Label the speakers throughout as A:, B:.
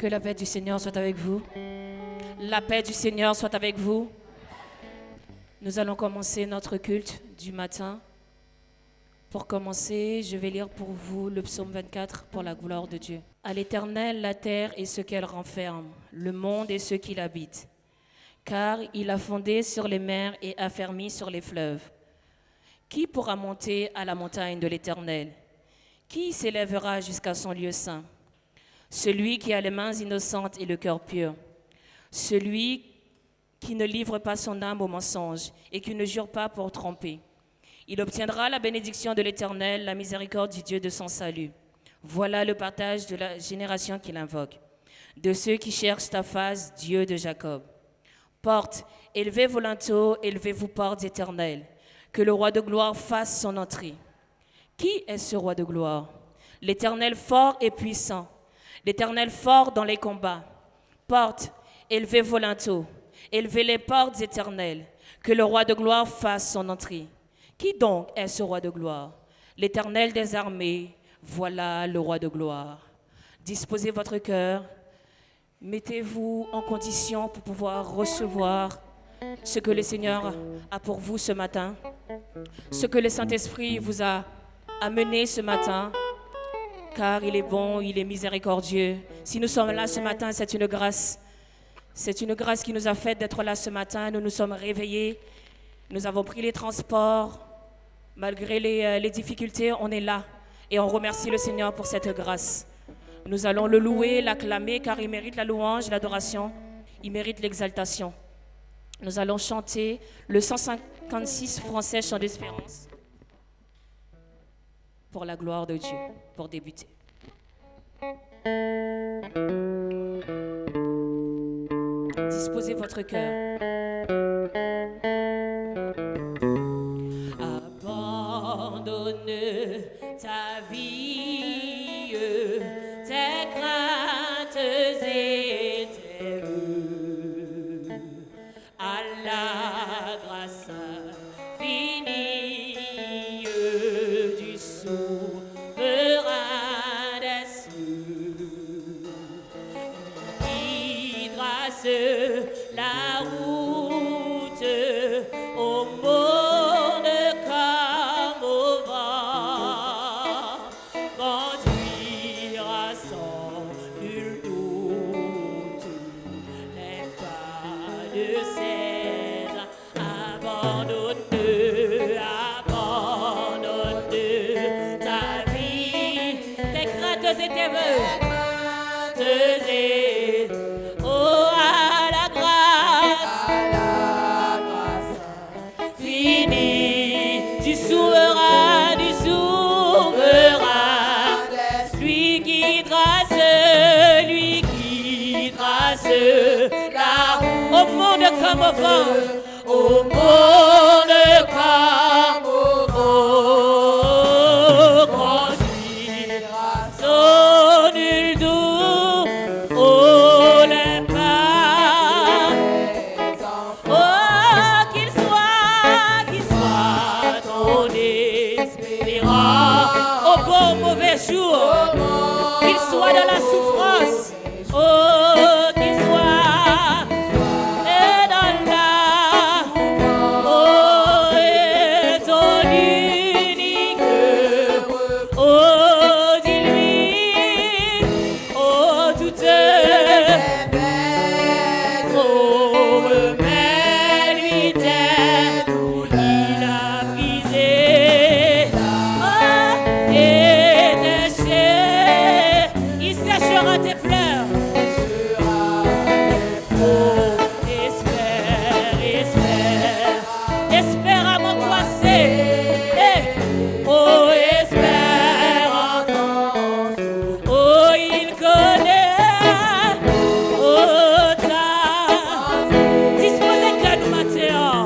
A: Que la paix du Seigneur soit avec vous. La paix du Seigneur soit avec vous. Nous allons commencer notre culte du matin. Pour commencer, je vais lire pour vous le psaume 24 pour la gloire de Dieu. À l'Éternel, la terre et ce qu'elle renferme, le monde et ceux qui l'habitent. Car il a fondé sur les mers et affermi sur les fleuves. Qui pourra monter à la montagne de l'Éternel? Qui s'élèvera jusqu'à son lieu saint? Celui qui a les mains innocentes et le cœur pur. Celui qui ne livre pas son âme au mensonge et qui ne jure pas pour tromper. Il obtiendra la bénédiction de l'Éternel, la miséricorde du Dieu de son salut. Voilà le partage de la génération qu'il invoque, de ceux qui cherchent ta face, Dieu de Jacob. Portes, élevez vos linteaux, élevez-vous portes éternelles, que le roi de gloire fasse son entrée. Qui est ce roi de gloire? L'Éternel fort et puissant, l'Éternel fort dans les combats. Portes, élevez vos linteaux, élevez les portes éternelles, que le roi de gloire fasse son entrée. Qui donc est ce roi de gloire? L'Éternel des armées, voilà le roi de gloire. Disposez votre cœur, mettez-vous en condition pour pouvoir recevoir ce que le Seigneur a pour vous ce matin, ce que le Saint-Esprit vous a amené ce matin, car il est bon, il est miséricordieux. Si nous sommes là ce matin, c'est une grâce. C'est une grâce qui nous a fait d'être là ce matin. Nous nous sommes réveillés, nous avons pris les transports. Malgré les difficultés, on est là et on remercie le Seigneur pour cette grâce. Nous allons le louer, l'acclamer, car il mérite la louange, l'adoration, il mérite l'exaltation. Nous allons chanter le 156 français, chant d'espérance, pour la gloire de Dieu, pour débuter. Disposez votre cœur. Abandonne ta vie, tes craintes et tes vœux à la grâce infinie du souverain des cieux. Qui trace la route au monde comme au vent, conduira sans nul doute les pas de César. Abandonne ta vie, tes craintes et tes vœux. Oh, à la grâce finie du souverain, lui qui trace la route au monde comme au vent, au monde comme au vent, conduira sans nul doute, oh les pas, oh qu'il soit ton espérance, au bon mauvais jour, qu'il soit dans la souffrance, oh qu'il soit et dans la, oh et ton unique, oh dis-lui, oh toutes oh mais lui t'aime, il a brisé et déché, il séchera tes pleurs. Oh, espère à m'angoisser. Oh, espère entendre. Oh, il connaît. Oh, ta. Disposez que nous matin.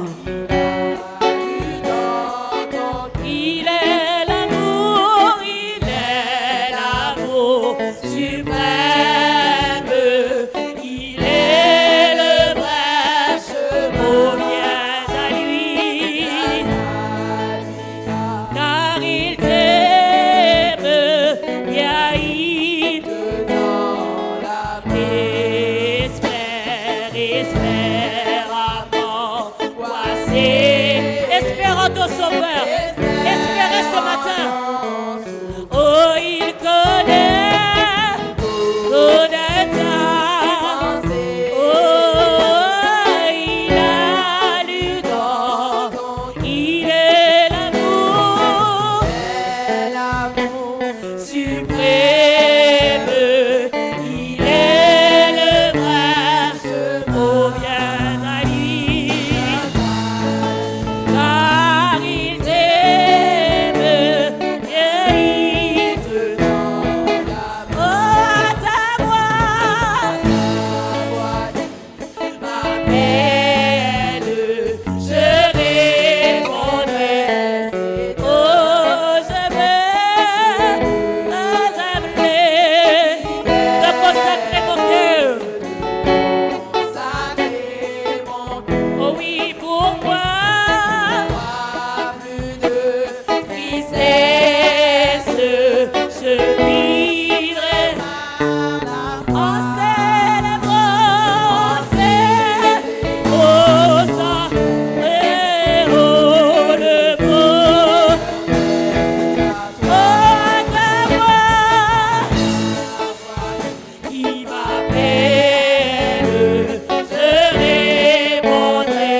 A: Il est l'amour suprême. Espérons ton sauveur. Espérez ce matin. Oh, il connaît tout détail. Oh, il a lu dans. Il est l'amour suprême. Il est le vrai. Oh, viens à lui. Car il t'aime, et il te donne. Oh, à ta voix, m'appelle, je répondrai. Oh, je veux t'appeler, te consacrer mon cœur. Oh oui, pour moi. Tristesse, je vivrai en célébrant, oh ça, et oh le beau, oh ta voix, qui m'appelle, je répondrai,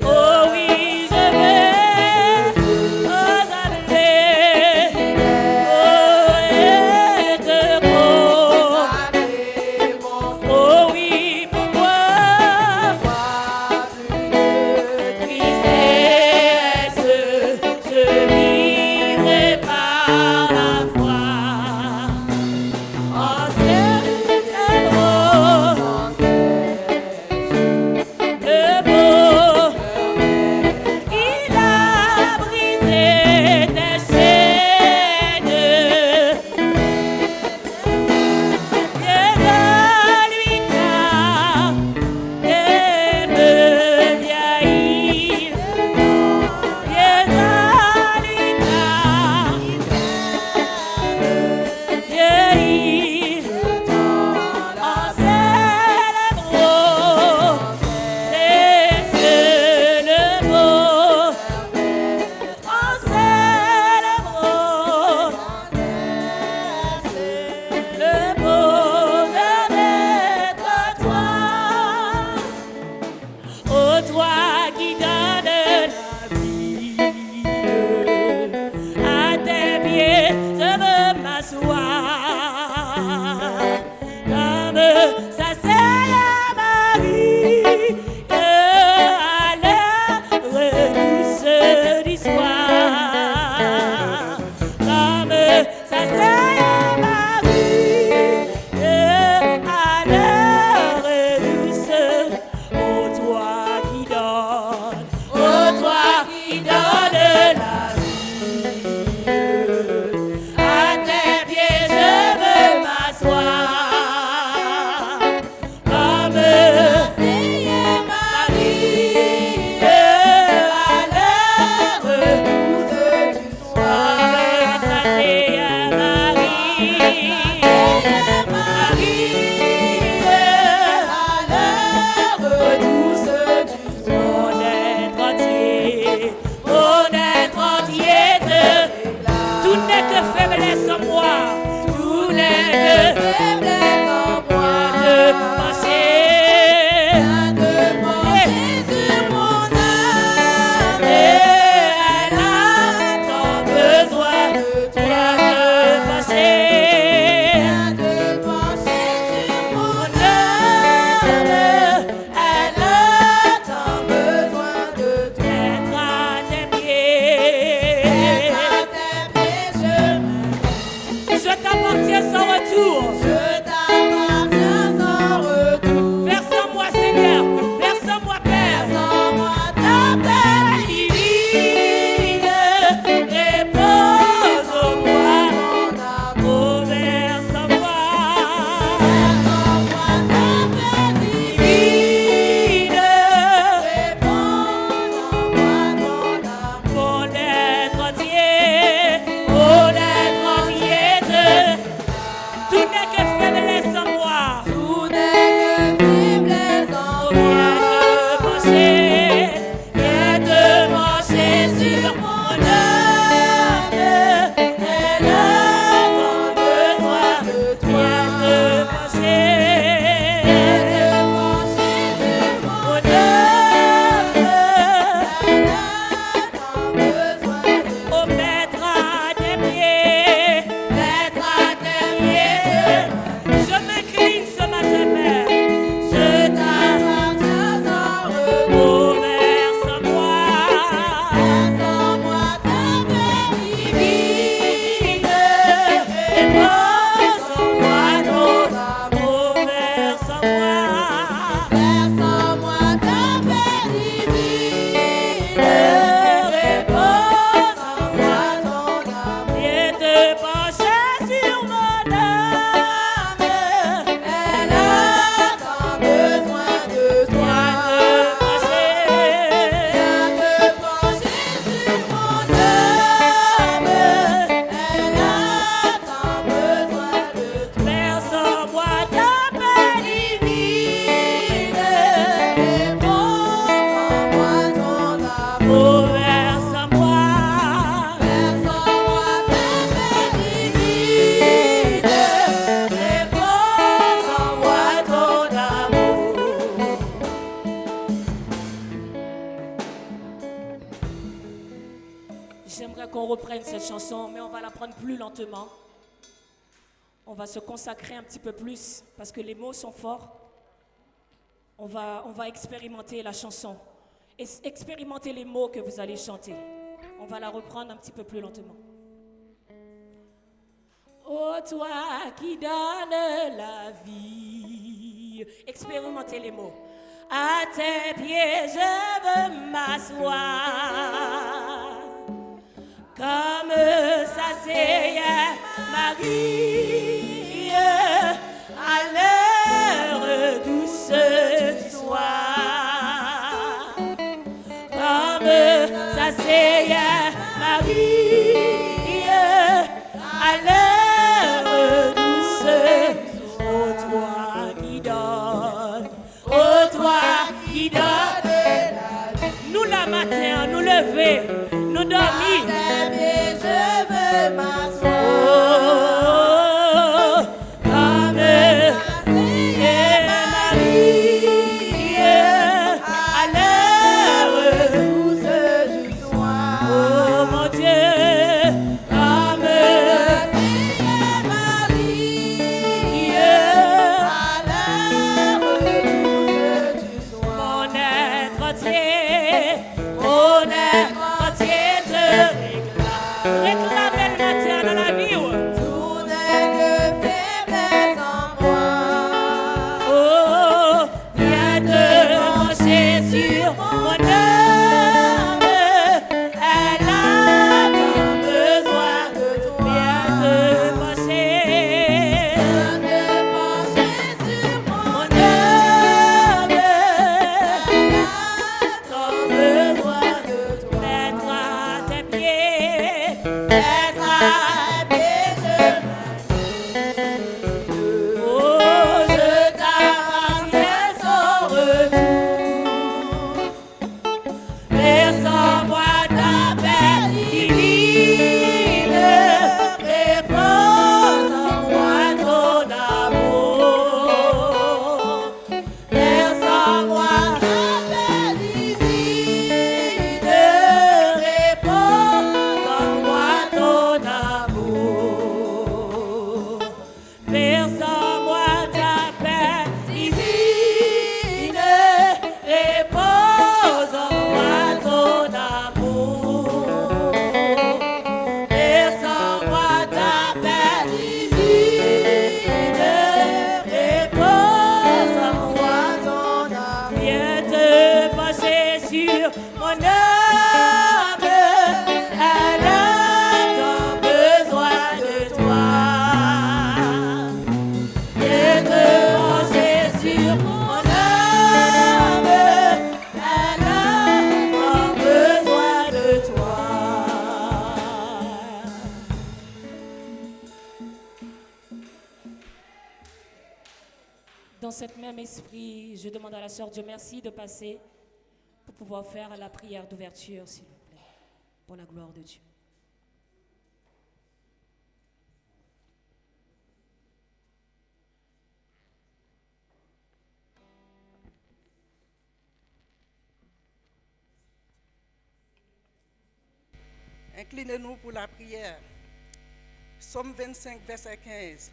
A: oh oui je vais. Oh oui, pour moi, tristesse, je vivrai par la foi. En célébrant le beau, il a brisé tes chaînes. Viens à lui car elle me vieillit. Viens à lui car vieillit. En célébrant, c'est le beau. En célébrant le bonheur d'être toi. Oh toi qui donnes la vie, à tes pieds je veux m'asseoir. Comme ça c'est à Marie, à l'heure douce du soir. Comme ça c'est à Marie, à l'heure douce. Oh toi qui donnes, oh toi qui donnes la vie, à tes pieds je veux m'asseoir. reprenne cette chanson, mais on va la prendre plus lentement. On va se consacrer un petit peu plus parce que les mots sont forts. On va expérimenter la chanson. Et expérimenter les mots que vous allez chanter. On va la reprendre un petit peu plus lentement. Oh toi qui donnes la vie. Expérimentez les mots. À tes pieds je veux m'asseoir. Comme s'asseyait Marie à l'heure douce du soir. Comme s'asseyait Marie à l'heure douce. Oh toi qui donnes, oh toi qui donnes. Nous la matin, nous lever, nous dormir.
B: Je veux m'asseoir.
A: Oh, comme Marie à l'heure
B: Douce du soir.
A: oh mon Dieu, comme
B: Marie à l'heure douce du soir.
A: mon être entier te réclame le matin dans la vie.
B: Tout n'est que faiblesse en moi.
A: Oh, viens te pencher sur mon âme. Elle a tant besoin de toi. Viens te pencher
B: Sur mon
A: mon âme. Tant besoin d'être à tes pieds. D'être à oh, je t'appartiens sans retour. Laisse-moi ta paix divine. Repose en moi ton amour. Laisse-moi ta paix divine. Repose en moi ton amour. Verse en moi ta paix divine, repose en moi ton amour. Verse en moi ta paix divine, repose en moi ton amour. Viens te pencher sur mon âme, elle a tant besoin de toi. Viens te pencher sur mon âme, elle a tant besoin de toi. Dans cet même esprit, je demande à la sœur Dieu merci de passer pour pouvoir faire la prière d'ouverture, s'il vous plaît, pour la gloire de Dieu.
C: Inclinez-nous pour la prière. Psaume 25, verset 15.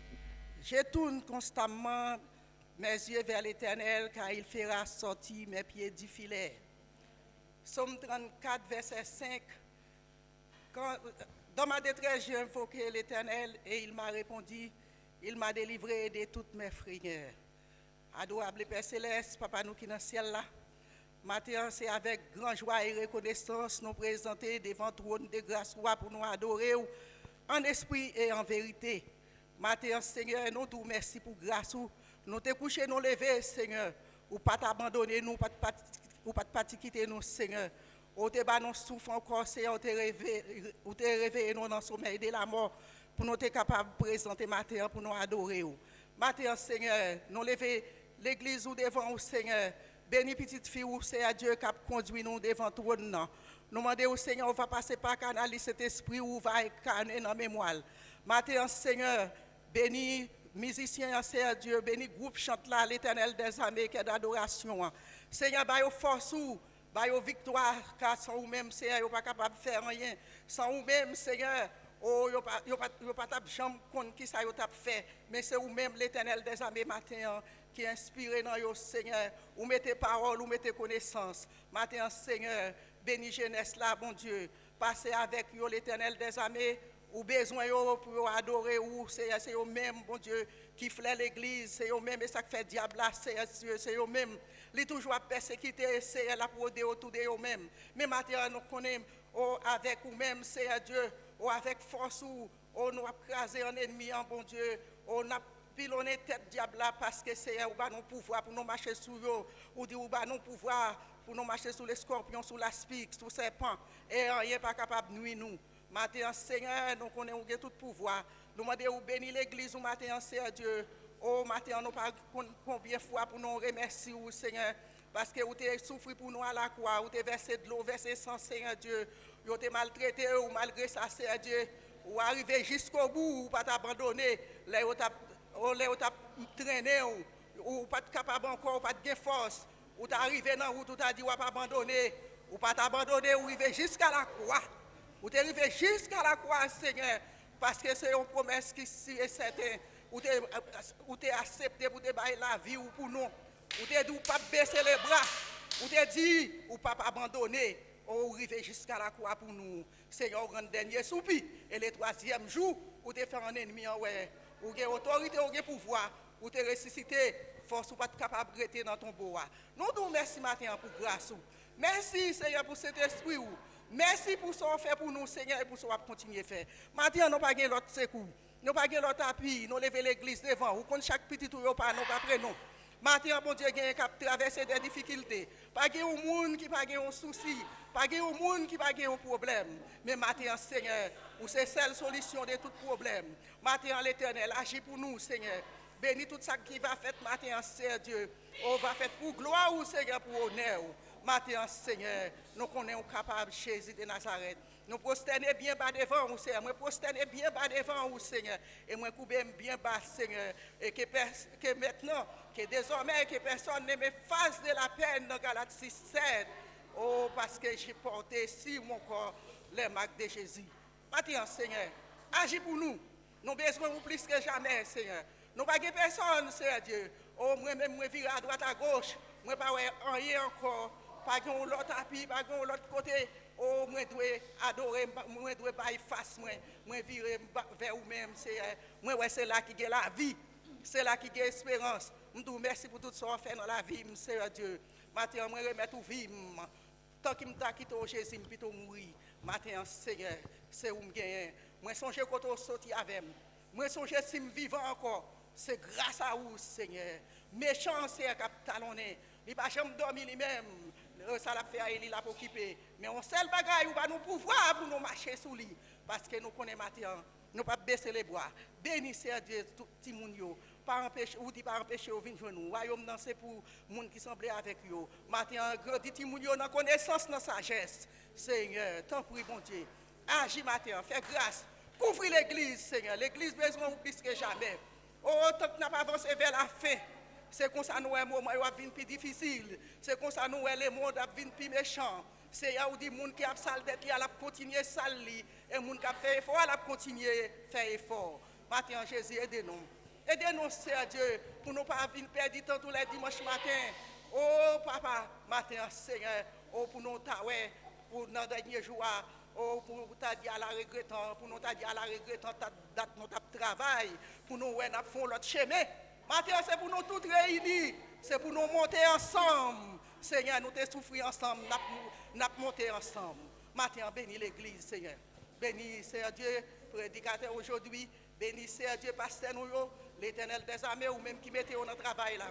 C: Je tourne constamment mes yeux vers l'Éternel, car il fera sortir mes pieds du filet. Psaume 34, verset 5. Dans ma détresse, j'ai invoqué l'Éternel et il m'a répondu. Il m'a délivré de toutes mes frayeurs. Adorable Père Céleste, Papa nous qui dans le ciel là, matin, c'est avec grande joie et reconnaissance nous présenter devant le trône de grâce pour nous adorer en esprit et en vérité. Matin, Seigneur, nous te remercions pour grâce. Nous te coucher, nous lever, Seigneur. Ou pas t'abandonner, nous, ou pas te quitter, nous, Seigneur. Ou te bas nous souffle encore, Seigneur, ou te réveiller nous dans le sommeil de la mort pour nous être capables de présenter matin pour nous adorer. Matin, Seigneur, nous lever l'église ou devant vous, Seigneur. Béni petite fille, c'est à Dieu qui a conduit nous devant tout le monde. Nous demandons au Seigneur, on va passer par canal cet esprit où va incarner dans la mémoire. Matin, Seigneur, béni musicien, c'est à Dieu, béni groupe chante là, l'Éternel des armées qui est d'adoration. Seigneur, baille force ou Bah, yo victoire, car sans vous-même, Seigneur, vous pas capable de faire rien. Sans vous-même, Seigneur, oh, yo pas tap jambe contre qui ça yo tap fait, mais c'est vous-même l'Éternel des armées matin qui inspiré dans yo, Seigneur. Vous mettez parole, vous mettez connaissance. Matin, Seigneur, bénis jeunesse là, bon Dieu. Passez avec yo l'Éternel des armées. Ou besoin yo pour adorer ou c'est eux même bon Dieu qui flaire l'église, c'est eux même et ça fait diable là, c'est eux même li toujours persécuter c'est la pour autour de eux même mais maintenant nous connaissons avec ou même c'est Dieu ou avec force ou nous craser un ennemi en bon Dieu on a pilonné tête diable là parce que c'est ou ba non pouvoir pour nous marcher sur eux ou dit ou ba non pouvoir pour nous marcher sur les scorpions, sur la spique, sur les serpents et rien pas capable de nuire nous. Matin, Seigneur, nous connaissons tout pouvoir. Nous demandons de bénir l'église, nous matin, Seigneur Dieu. Oh, matin, nous pas combien de fois pour nous remercier, Seigneur, parce que vous avez souffert pour nous à la croix, vous avez versé de l'eau, versé sang, Seigneur Dieu. Vous avez maltraité, ou malgré ça, Seigneur Dieu. Vous arrivez jusqu'au bout, vous pas abandonné. Là, vous avez traîné, ou pas capable encore, pas de force. Vous arrivez dans la route, vous avez dit, vous pas abandonné. Vous pas abandonné, vous arrivez jusqu'à la croix. Vous êtes arrivé jusqu'à la croix, Seigneur, parce que c'est une promesse qui est certaine. Vous êtes accepté pour te bailler la vie ou pour nous. Vous êtes dit, vous ne pas baisser les bras. Vous êtes dit, vous ne pas abandonner. Vous arrivez jusqu'à la croix pour nous. Seigneur, grand dernier soupir. Et le troisième jour, vous êtes fait un ennemi. Vous avez autorité, vous avez pouvoir. Vous êtes ressuscité. Force ou pas capable de rester dans ton bois. Nous nous merci matin pour grâce. Merci, Seigneur, pour cet esprit. Merci pour ce qu'on fait pour nous, Seigneur, et pour ce qu'on va continuer à faire. Maintenant, nous n'avons pas l'autre secours. Nous n'avons pas l'autre appui. Nous levons l'église devant. Vous connaissez chaque petit tour, nous pas après nous. Maintenant, bon Dieu, il a traversé des difficultés. Pas de monde qui n'a pas de souci. Pas de monde qui n'a pas de problème. Mais maintenant, Seigneur, c'est la seule solution de tout problème. Maintenant, l'Éternel, agit pour nous, Seigneur. Bénis tout ça qui va faire maintenant, Seigneur Dieu. On va faire pour gloire, Seigneur, pour honneur. Maintenant, Seigneur, nous connaissons capables Jésus de Nazareth. Nous prosternons bien bas devant vous, Seigneur. Moi, prosternons bien bas devant vous, Seigneur. Et moi, couper bien bas, Seigneur. Et que maintenant, que désormais, que personne ne me fasse de la peine dans Galates 6:7. Oh, parce que j'ai porté sur mon corps les marques de Jésus. Maintenant, Seigneur, agis pour nous. Nous avons besoin de vous plus que jamais, Seigneur. Nous n'avons pas de personne, Seigneur Dieu. Oh, moi-même, je vire à droite, à gauche. Moi, pas rien encore. Pas de l'autre appui, pas de l'autre côté. Oh, moi, je dois adorer, moi, je dois bailler face, moi, virer vers vous-même. Moi, c'est là qui a la vie. C'est là qui a l'espérance. Je vous remercie pour tout ce qu'on fait dans la vie, Seigneur Dieu. Maintenant, je remets tout vie. Tant qu'il m'a quitté Jésus, je vais mourir. Maintenant, Seigneur, c'est où je gagne. Moi, je songe quand je sorti avec moi. Moi, je songe si je vivant encore. C'est grâce à vous, Seigneur. Méchant, c'est un talonné. Il ne va jamais dormir lui-même. Ça l'a fait, il l'a occupé. Mais on seul bagaille, on va nous pouvoir pour nous marcher sous lui. Parce que nous connaissons maintenant. Nous ne pouvons pas baisser les bras. Bénissez Dieu, tout le monde. Pas empêcher, ou dit pas empêcher, ou venir nous. Royaume, c'est pour les gens qui semblent avec eux. Maintenant, grandit tout le monde dans connaissance, dans sagesse. Seigneur, tant pis, bon Dieu. Agis maintenant, fais grâce. Couvre l'église, Seigneur. L'église besoin de plus que jamais. Oh, tant que nous pas avancé vers la fin. C'est comme ça nous le moment est plus difficile. C'est comme ça nous le monde est plus méchant. C'est là où des gens qui ont sale d'être là, ils continuent sale et les gens qui ont fait effort, ils continuent à faire effort. Maintenant Jésus aidez-nous. Aidez-nous, Seigneur Dieu, pour ne pas perdre du temps tous les dimanches matin. Oh papa, matin Seigneur, oh pour nous tawer pour nos derniers jours. Oh, pour nous dire à la regrettant, pour nous dire à la regrettant date notre travail, pour nous faire l'autre chemin. Maintenant, c'est pour nous tous réunis, c'est pour nous monter ensemble. Seigneur, nous te souffrir ensemble, nous monter ensemble. Maintenant, bénis l'église, Seigneur. Bénis, Seigneur Dieu, prédicateur aujourd'hui. Bénis, Seigneur Dieu, pasteur nous, l'Éternel des armées, ou même qui mettez au travail là.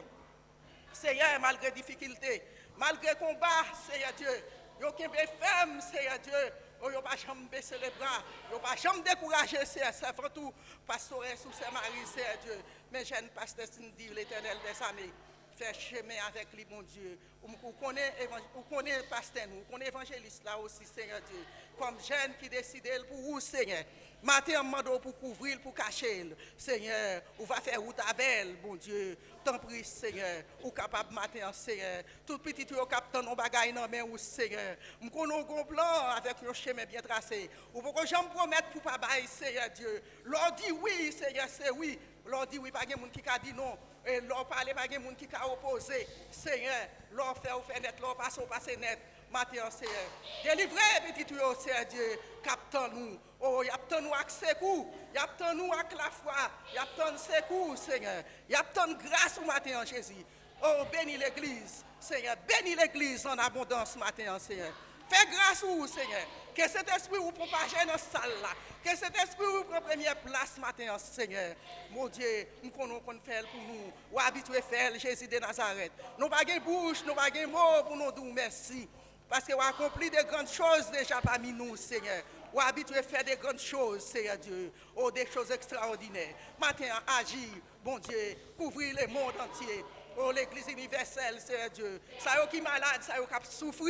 C: Seigneur, malgré difficultés, malgré combat, Seigneur Dieu, il y a qui ferme, Seigneur Dieu. Il ne pas jamais baisser les bras, il ne pas jamais décourager, c'est tout pasteur sous ses maris, c'est Dieu. Mais jeune pasteur, dit l'Éternel des armées, fait chemin avec lui, mon Dieu. Vous connaissez pasteur, vous connaissez évangéliste là aussi, Seigneur Dieu. Comme jeune qui décide pour vous, Seigneur. Matin, on demande pour couvrir, pour cacher. Seigneur, on va faire route avec elle, bon Dieu. T'en prie, Seigneur. Ou capable matin, Seigneur. Tout petit, tu es capable de bagaille dans main ou Seigneur. Nous connaissons un plan avec un chemin bien tracé. Ou pourquoi j'en promettre pour pas bailler, Seigneur Dieu. L'on dit oui, Seigneur, c'est oui. L'on dit oui, pas de monde qui a dit non. Et l'on parle, pas de monde qui a opposé. Seigneur, l'on fait net, l'on passe net. Matin, Seigneur. Délivrez, petit tuyau, Seigneur Dieu. Captain nous. Oh, y a tant nous avec secours. Y a tant nous avec la foi. Y a tant secours, Seigneur. Y a tant grâce au matin, Jésus. Oh, bénis l'église, Seigneur. Bénis l'église en abondance, matin, Seigneur. Fais grâce au Seigneur. Que cet esprit vous propage dans cette salle là. Que cet esprit vous prend première place matin, Seigneur. Mon Dieu, nous connaissons qu'on fait pour nous. Ou habitué faire Jésus de Nazareth. Nous n'avons pas de bouche, nous n'avons pas de mots pour nous dire merci. Parce que vous accompli de grandes choses déjà parmi nous, Seigneur. Vous habitué à faire de grandes choses, Seigneur Dieu. Oh, des choses extraordinaires. Maintenant, agir, bon Dieu, couvrir le monde entier. Oh, l'église universelle, Seigneur Dieu. Ça y est qui est malade, ça y est qui souffre.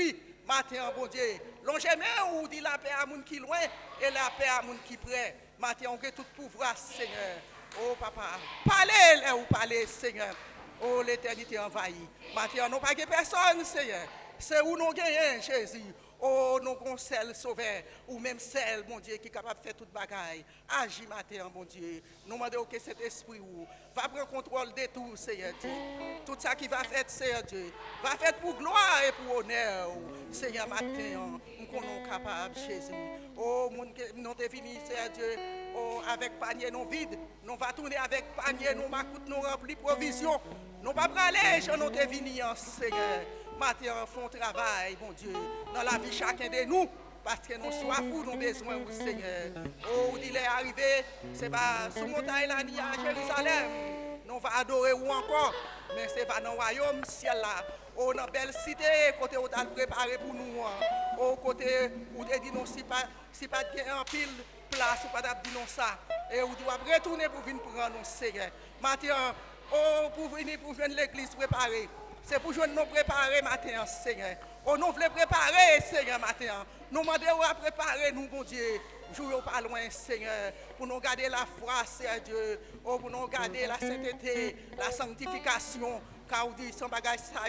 C: Maintenant, bon Dieu, longement, on dit la paix à moun qui loin et la paix à moun qui près. Maintenant, on a tout pouvoir, Seigneur. Oh, papa, parlez, là où parlez, Seigneur. Oh, l'éternité envahie. Maintenant, nous n'avons pas personne, Seigneur. C'est où nous gagnons, Jésus. Oh, nous avons celle sauveur, ou même celle, mon Dieu, qui est capable de faire toute bagaille. Agis, matin, mon Dieu. Nous demandons que cet esprit va prendre contrôle de tout, Seigneur Dieu. Tout ça qui va faire, Seigneur Dieu, va faire pour gloire et pour honneur. Seigneur, matin, nous sommes capables, Jésus. Oh, nous sommes venus, Seigneur Dieu, oh, avec panier non vide. Nous va tourner avec panier, nous macoutes, nous remplis provision. Nous ne pas aller, je nous sommes venus, Seigneur. Matin, font travail, bon Dieu, dans la vie chacun de nous, parce que nous soif nous avons besoin, du Seigneur. Oh, il est arrivé, c'est pas sous montagne là, ni à Jérusalem, nous va adorer ou encore, mais c'est pas dans le royaume ciel là. Oh, dans belle cité, côté où tu as préparé pour nous. Au côté où tu as dit non, si pas en pile place, ou pas dit non ça. Et où tu dois retourner pour venir prendre nous, Seigneur. Matin, oh, pour venir pour joindre l'église préparée. C'est pour joindre nous préparer matin, Seigneur. Oh, nous voulons préparer, Seigneur, matin. Nous demandons à préparer nous, mon Dieu. Jouons pas loin, Seigneur, pour nous garder la foi, Seigneur Dieu. Oh, pour nous garder la sainteté, la sanctification. Car vous dites, sans bagage ça,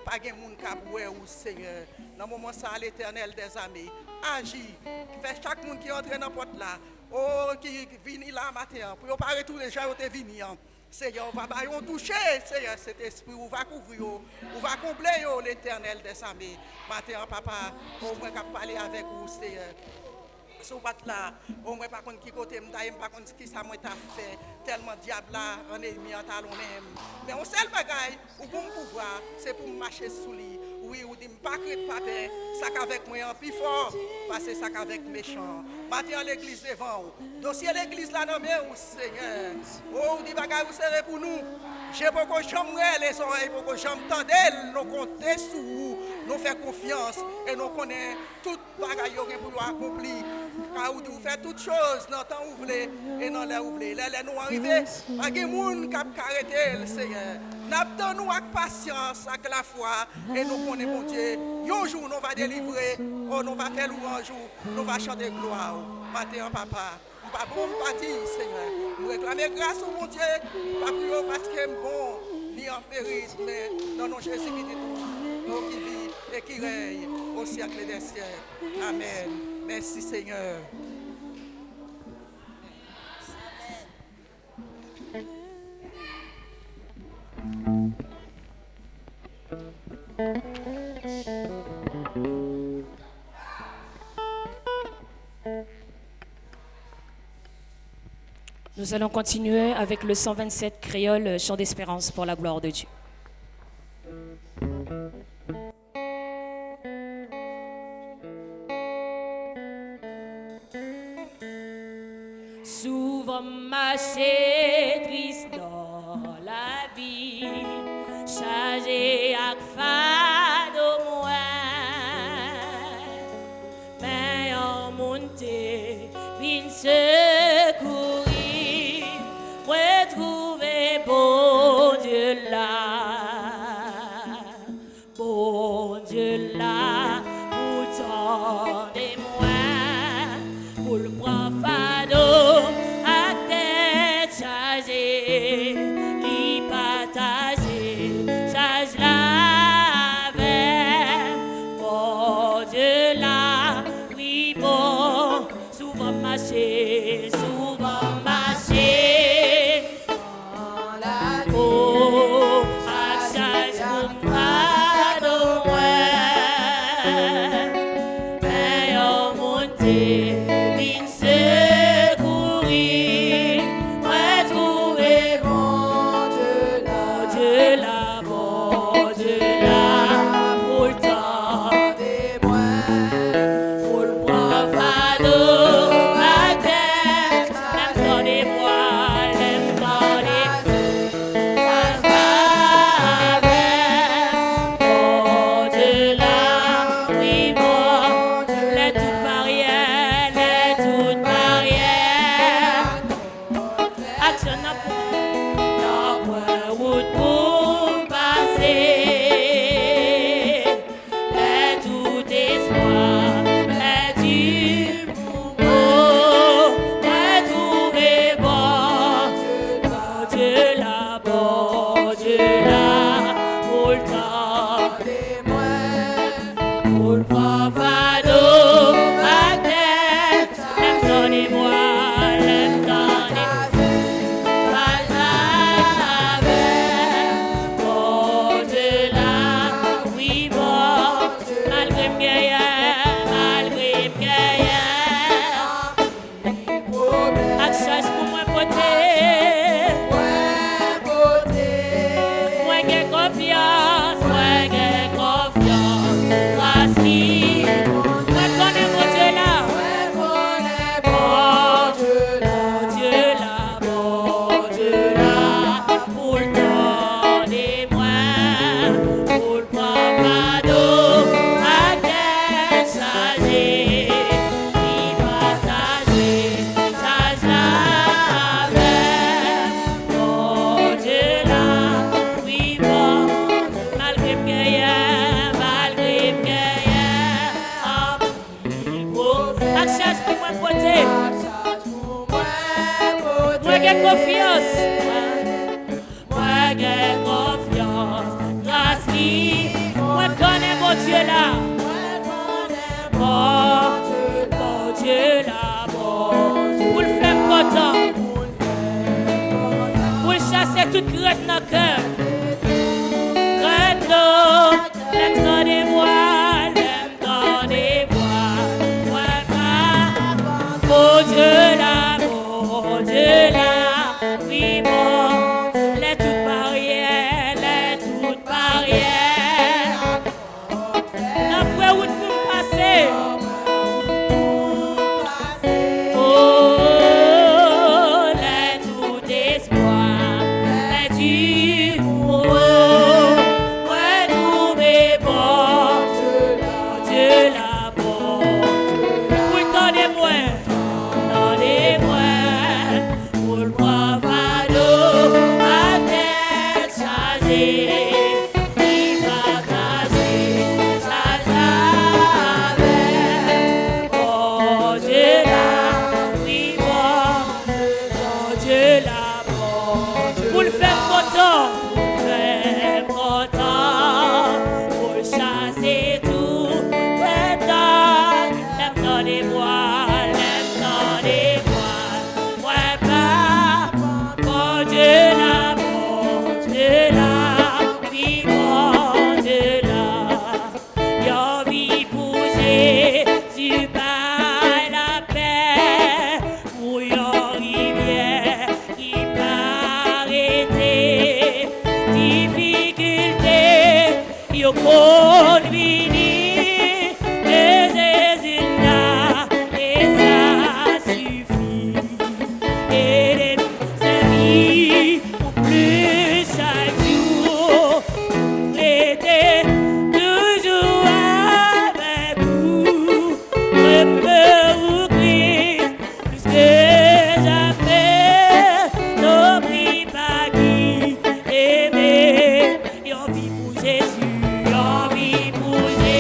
C: pas de monde qui a boué, Seigneur. Dans le moment ça, l'Éternel des armées, agit. Fait chaque monde qui entre dans la porte là. Oh, qui vient là matin. Pour ne pas retourner les gens qui sont venus. Seigneur, on va toucher, Seigneur, cet esprit, on va couvrir, on va combler l'Éternel des armées. Matin, papa, au moins qu'à parler avec vous, Seigneur. Si vous êtes là, au moins pas contre qui côté m'daille, pas contre qui ça moi t'a fait, tellement diable là, un ennemi en talon même. Mais on seul bagaille, ou bon pouvoir, c'est pour marcher sous lui. Oui, ou dit pas craindre pas peur, ça qu'avec moi en plus fort, parce que ça qu'avec méchant. Matin l'église devant vous. Dossier l'église là non mais Seigneur. Oh, dit bagaille vous serez pour nous. J'ai beaucoup chambre les oreilles, beaucoup chambre tendelles, nous compter sur vous, nous faire confiance et nous connaissons toute bagaille pour nous accomplir. Car vous faites toutes choses dans le temps où vous voulez et dans l'air où vous voulez. Là, nous arrivons, pas de monde qui a arrêté le Seigneur. Nous avec patience, avec la foi, et nous connaissons mon Dieu. Un jour, nous va délivrer, oh, nous va faire louange, nous va chanter gloire. Matin, papa, nous pas bon partir, Seigneur. Nous réclamons grâce au mon Dieu, pas plus parce qu'il est bon, ni en péril, mais dans nos Jésus qui dit tout, qui vit et qui règne au siècle des siècles. Amen. Merci Seigneur.
A: Nous allons continuer avec le 127 créole, chant d'espérance pour la gloire de Dieu. Souvent marché triste dans la vie, chargé à fado moi, mais en montée, vin secourir, retrouver bon Dieu là, pour tant de moi, pour le prendre fado. j'ai confiance, moi j'ai confiance. Grâce qui, moi connais mon Dieu là. Bon Dieu là, bon Dieu là, pour le temps des mois, pour le fardeau, à quel changer, il partager, change la avec. Bon Dieu là, oui bon, malgré que ah, il faut, à charge pour moi côté. Moi j'ai confiance, moi j'ai confiance, grâce qui, moi connais mon Dieu là, bon Dieu là, bon, pour le faire content, pour chasser toute crête dans le cœur, crête l'eau, l'aime dans des voiles, l'aime dans des voiles, moi pas, bon Dieu là, bon Dieu là. Oui, bon, les toutes barrières, après où tu peux passer. Oh, les tout espoir, les du oh, ouais, tout est bon, Dieu là, bon, pour le temps des moins, pour le fardeau, à tête chargée, il partager, change avec. Oh Dieu là, oui bon Dieu là, bon, pour le faire content, pour chasser tout, l'aime dans les voiles, l'aime dans les voiles, ouais pas, bon Dieu là, oui bon Dieu là, y'a envie pousser, tu bats la paix, pour y'a rivière qui part arrêter, difficulté, y'a conduit les asiles là, et ça suffit. Et sa vie pour plus chaque jour, était toujours avec vous, repère Christ plus que jamais, n'oublie pas qui aimer, y'en vit pour Jésus, y'en vit pour Jésus.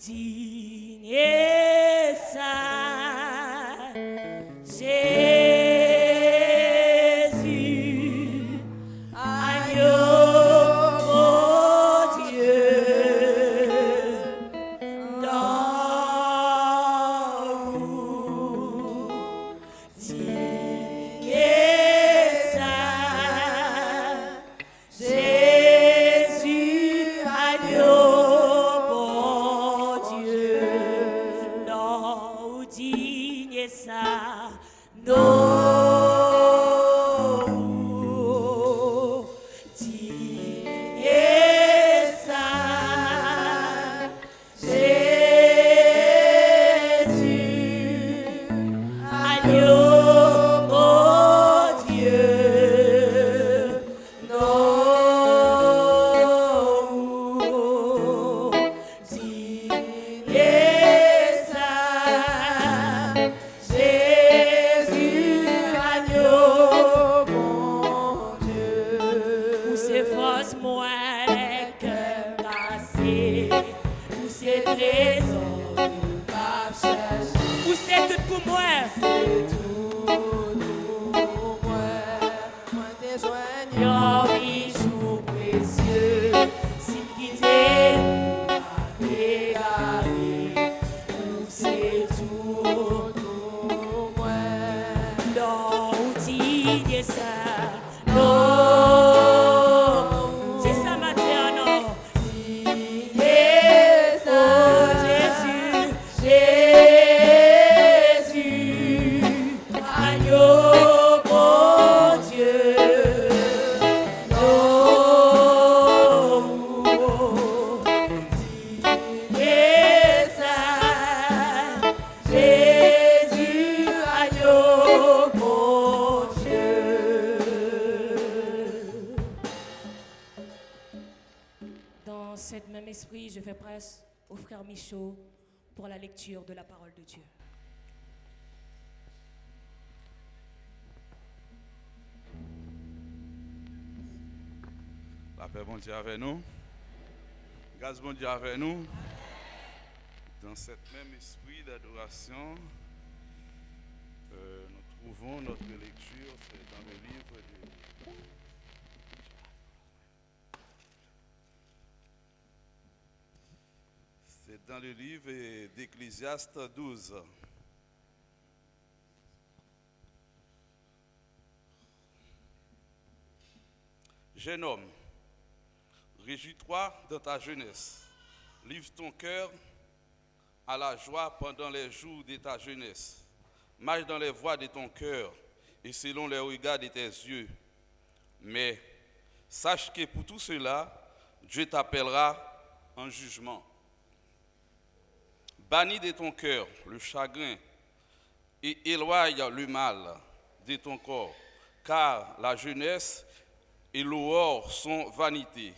A: Digne Pose-moi les cœurs cassés, où c'est trésor, pas chercher. Où c'est tout pour moi?
B: C'est tout pour moi. Moi t'es joignant.
A: Your bijou précieux, si quitter, égaré, où c'est tout
B: Pour moi.
A: dans outil ça.
B: Oh,
A: C'est ça materno.
B: et ça.
A: Oh Jésus,
B: Jésus,
A: agneau mon Dieu. Oh, et ça, Jésus, agneau mon Dieu. Dans cet même esprit, je fais presse au frère Michaud pour la lecture de la parole de Dieu.
D: La paix bon Dieu avec nous. Grâce bon Dieu avec nous. Dans cet même esprit d'adoration, nous trouvons notre lecture, c'est dans le livre d'Ecclésiaste 12. Jeune homme, réjouis-toi dans ta jeunesse. Livre ton cœur à la joie pendant les jours de ta jeunesse. Marche dans les voies de ton cœur et selon les regards de tes yeux. Mais sache que pour tout cela, Dieu t'appellera en jugement. Bannis de ton cœur le chagrin et éloigne le mal de ton corps, car la jeunesse et l'aurore sont vanité.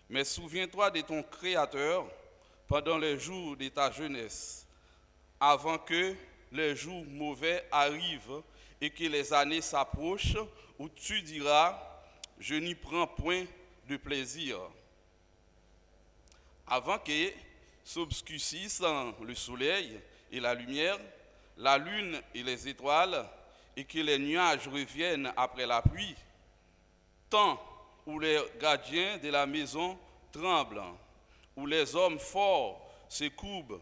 D: Mais souviens-toi de ton Créateur pendant les jours de ta jeunesse, avant que les jours mauvais arrivent et que les années s'approchent, où tu diras, je n'y prends point de plaisir. Avant que s'obscurcissent le soleil et la lumière, la lune et les étoiles, et que les nuages reviennent après la pluie, temps où les gardiens de la maison tremblent, où les hommes forts se courbent,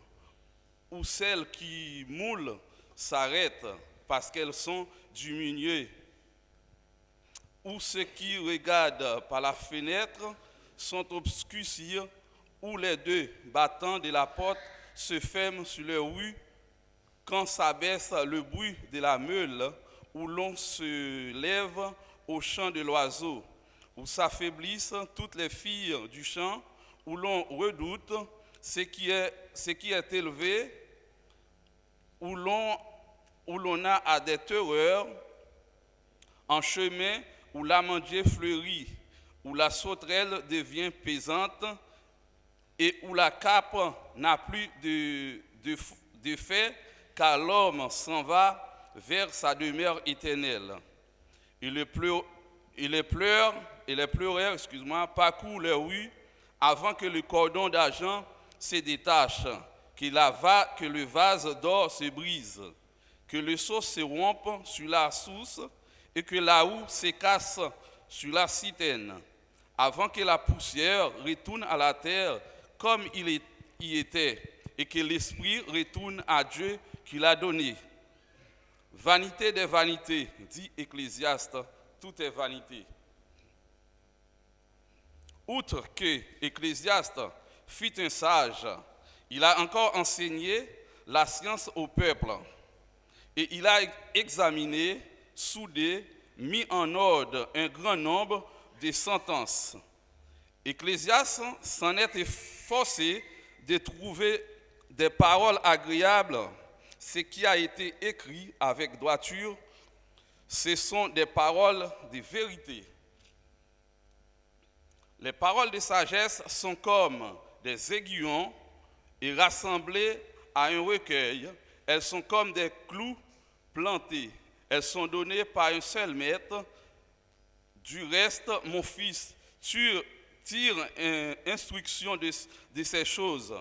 D: où celles qui moulent s'arrêtent parce qu'elles sont diminuées, où ceux qui regardent par la fenêtre sont obscurcis, où les deux battants de la porte se ferment sur les rues, quand s'abaisse le bruit de la meule, où l'on se lève au chant de l'oiseau, où s'affaiblissent toutes les filles du champ, où l'on redoute ce qui est élevé, où l'on a à des terreurs, en chemin où l'amandier fleurit, où la sauterelle devient pesante, et où la cape n'a plus d'effet, car l'homme s'en va vers sa demeure éternelle. Et les pleureurs parcourent les rues avant que le cordon d'argent se détache, que le vase d'or se brise, que le seau se rompe sur la source et que la houe se casse sur la citerne, avant que la poussière retourne à la terre comme il y était, et que l'esprit retourne à Dieu qui l'a donné. Vanité des vanités, dit Ecclésiaste, tout est vanité. Outre que Ecclésiaste fut un sage, il a encore enseigné la science au peuple, et il a examiné, soudé, mis en ordre un grand nombre de sentences. Ecclésiaste s'en est efforcé de trouver des paroles agréables. Ce qui a été écrit avec droiture, ce sont des paroles de vérité. Les paroles de sagesse sont comme des aiguillons et rassemblées à un recueil. Elles sont comme des clous plantés. Elles sont données par un seul maître. Du reste, mon fils, Tu tires instruction de ces choses.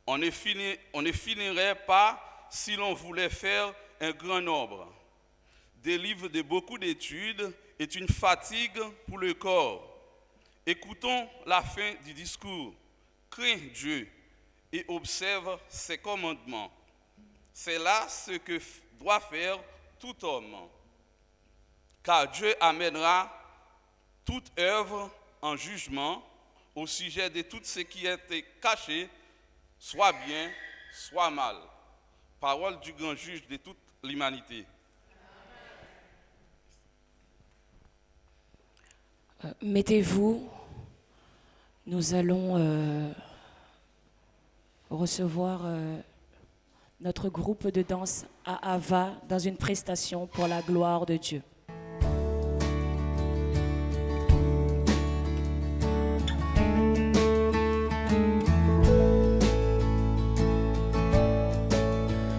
D: On ne finirait pas si l'on voulait faire un grand nombre. Des livres de beaucoup d'études est une fatigue pour le corps. Écoutons la fin du discours. Crains Dieu et observe ses commandements. C'est là ce que doit faire tout homme. Car Dieu amènera toute œuvre en jugement au sujet de tout ce qui était caché, soit bien, soit mal. Parole du grand juge de toute l'humanité.
A: Mettez-vous, nous allons recevoir notre groupe de danse à Ava dans une prestation pour la gloire de Dieu.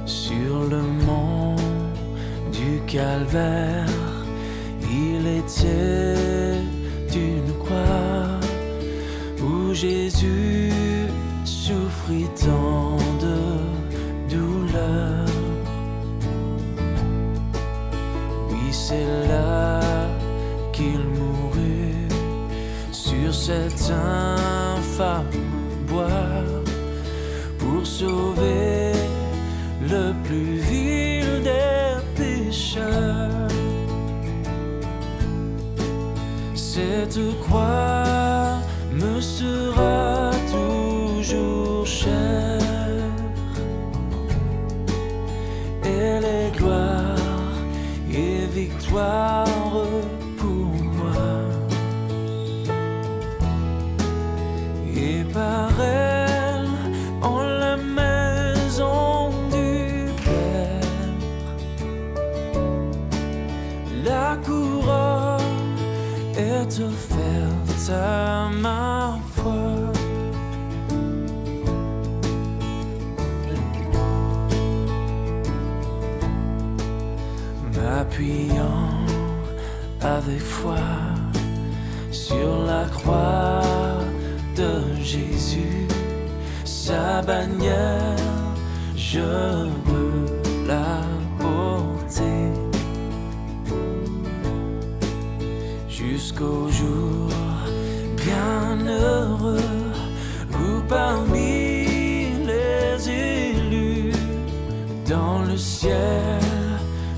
E: Sur le mont du Calvaire, il était une croix où Jésus souffrit tant de douleur. Oui, c'est là qu'il mourut sur cet infâme bois pour sauver le plus vil des pécheurs. Cette croix me sera toujours chère. Elle est gloire et victoire pour moi. Et par elle, en la maison du Père, la couronne est offerte à ma foi. M'appuyant avec foi sur la croix de Jésus, sa bannière, je veux la porter jusqu'au jour bienheureux où parmi les élus dans le ciel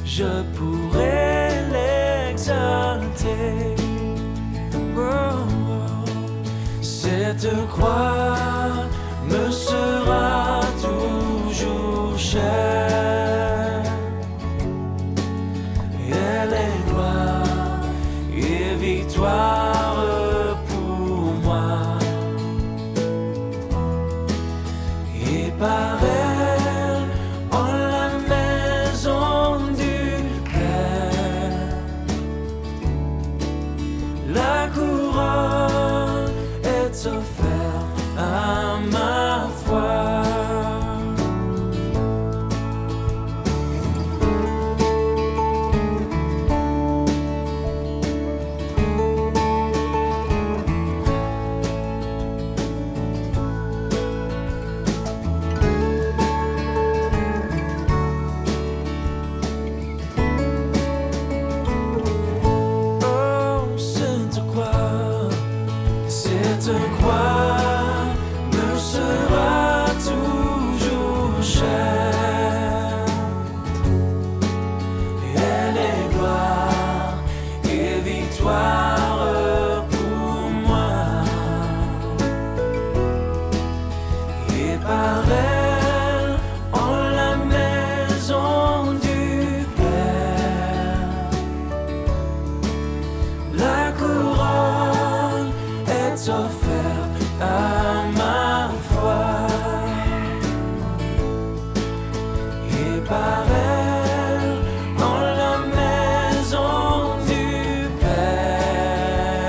E: je pourrai l'exalter. Oh, oh. Cette croix me sera toujours chère. Elle est gloire et victoire pour moi. Et par elle, en la maison du Père, la couronne est offerte à ma foi. Oh, cette croix me sera toujours chère. Elle est gloire et victoire pour moi. Et par elle, en la maison du Père, la couronne est offerte à ma foi. Et par elle, en la maison du Père,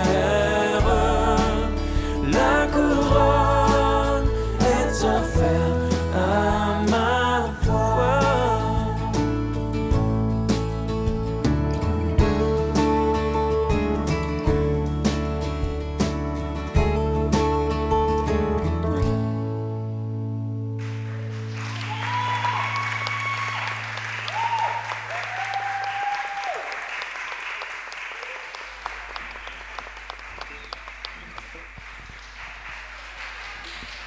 E: la couronne est offerte à ma foi.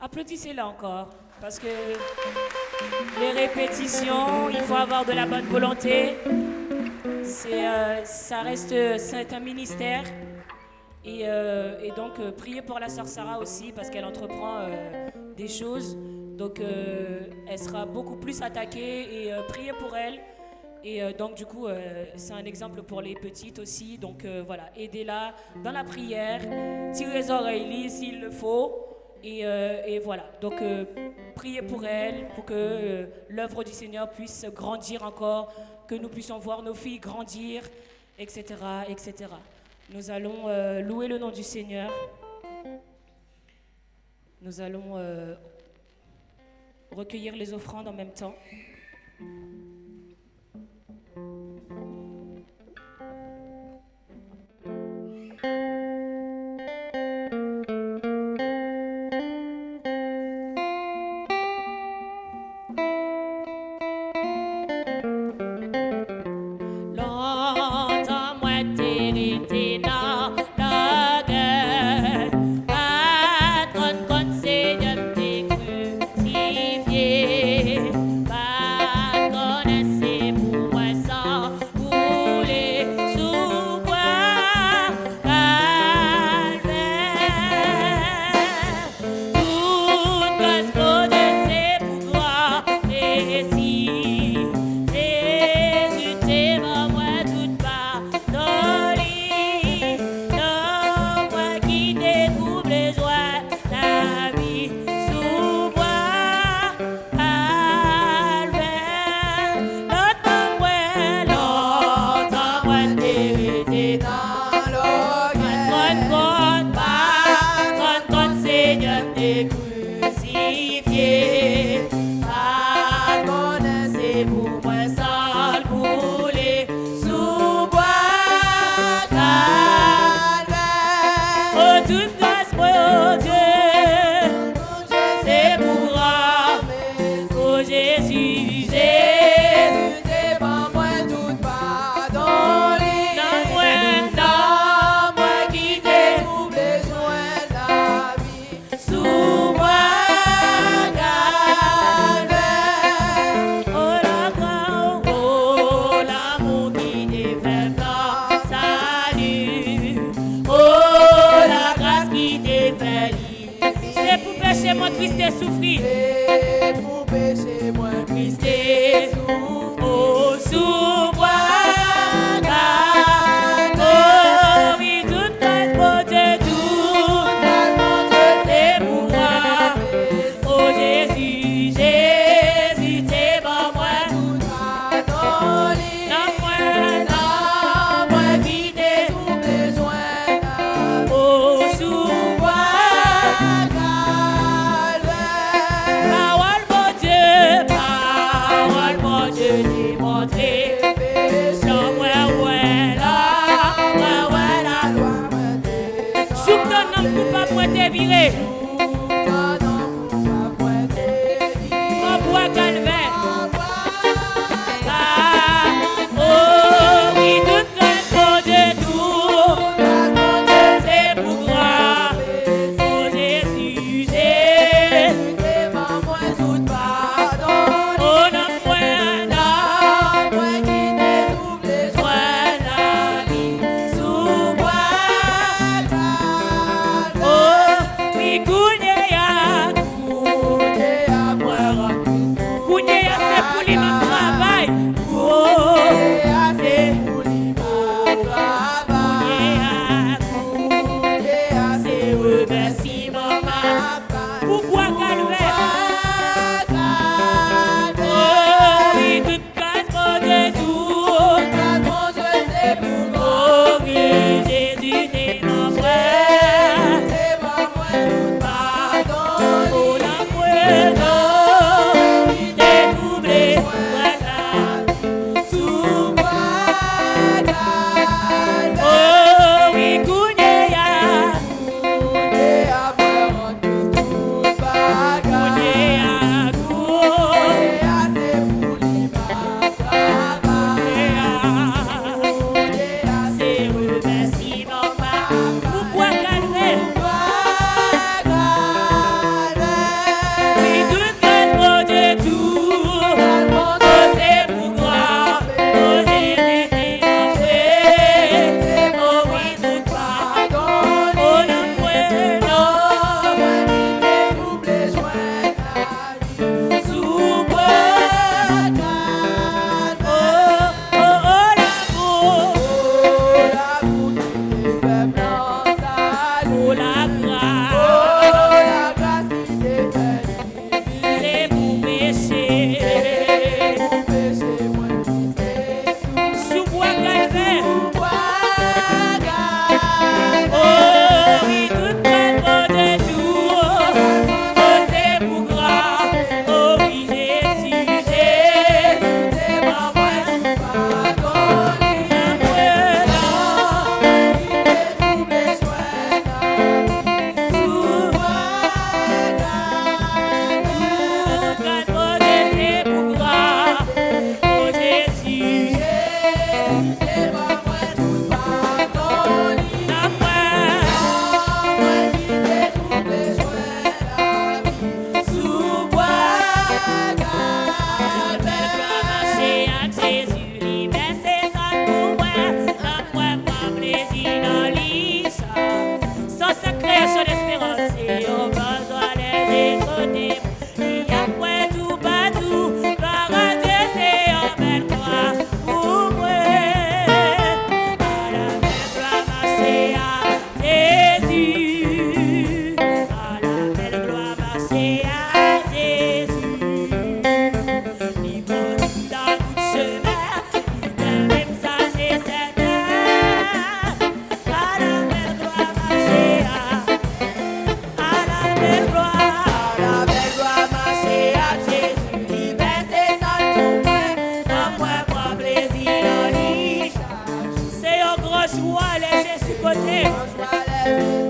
A: Applaudissez-la encore, parce que les répétitions, il faut avoir de la bonne volonté. C'est un ministère. Et donc, priez pour la sœur Sarah aussi, parce qu'elle entreprend des choses. Donc, elle sera beaucoup plus attaquée, et priez pour elle. Et donc, du coup, c'est un exemple pour les petites aussi. Donc, voilà, aidez-la dans la prière, tirez les oreilles s'il le faut. Et voilà, donc priez pour elle, pour que l'œuvre du Seigneur puisse grandir encore, que nous puissions voir nos filles grandir, etc., etc. Nous allons louer le nom du Seigneur. Nous allons recueillir les offrandes en même temps.
E: We good.
A: la grâce.
B: Oh, la grâce qui t'est faite.
A: C'est pour pécher.
B: Pour pécher, moi, Christ.
A: Sous bois Calvaire.
B: Oh,
A: oui, toute grâce de tout. Oh, c'est pour grâce. Oh, oui, Jésus, Jésus, c'est ma voix.
B: pardonne.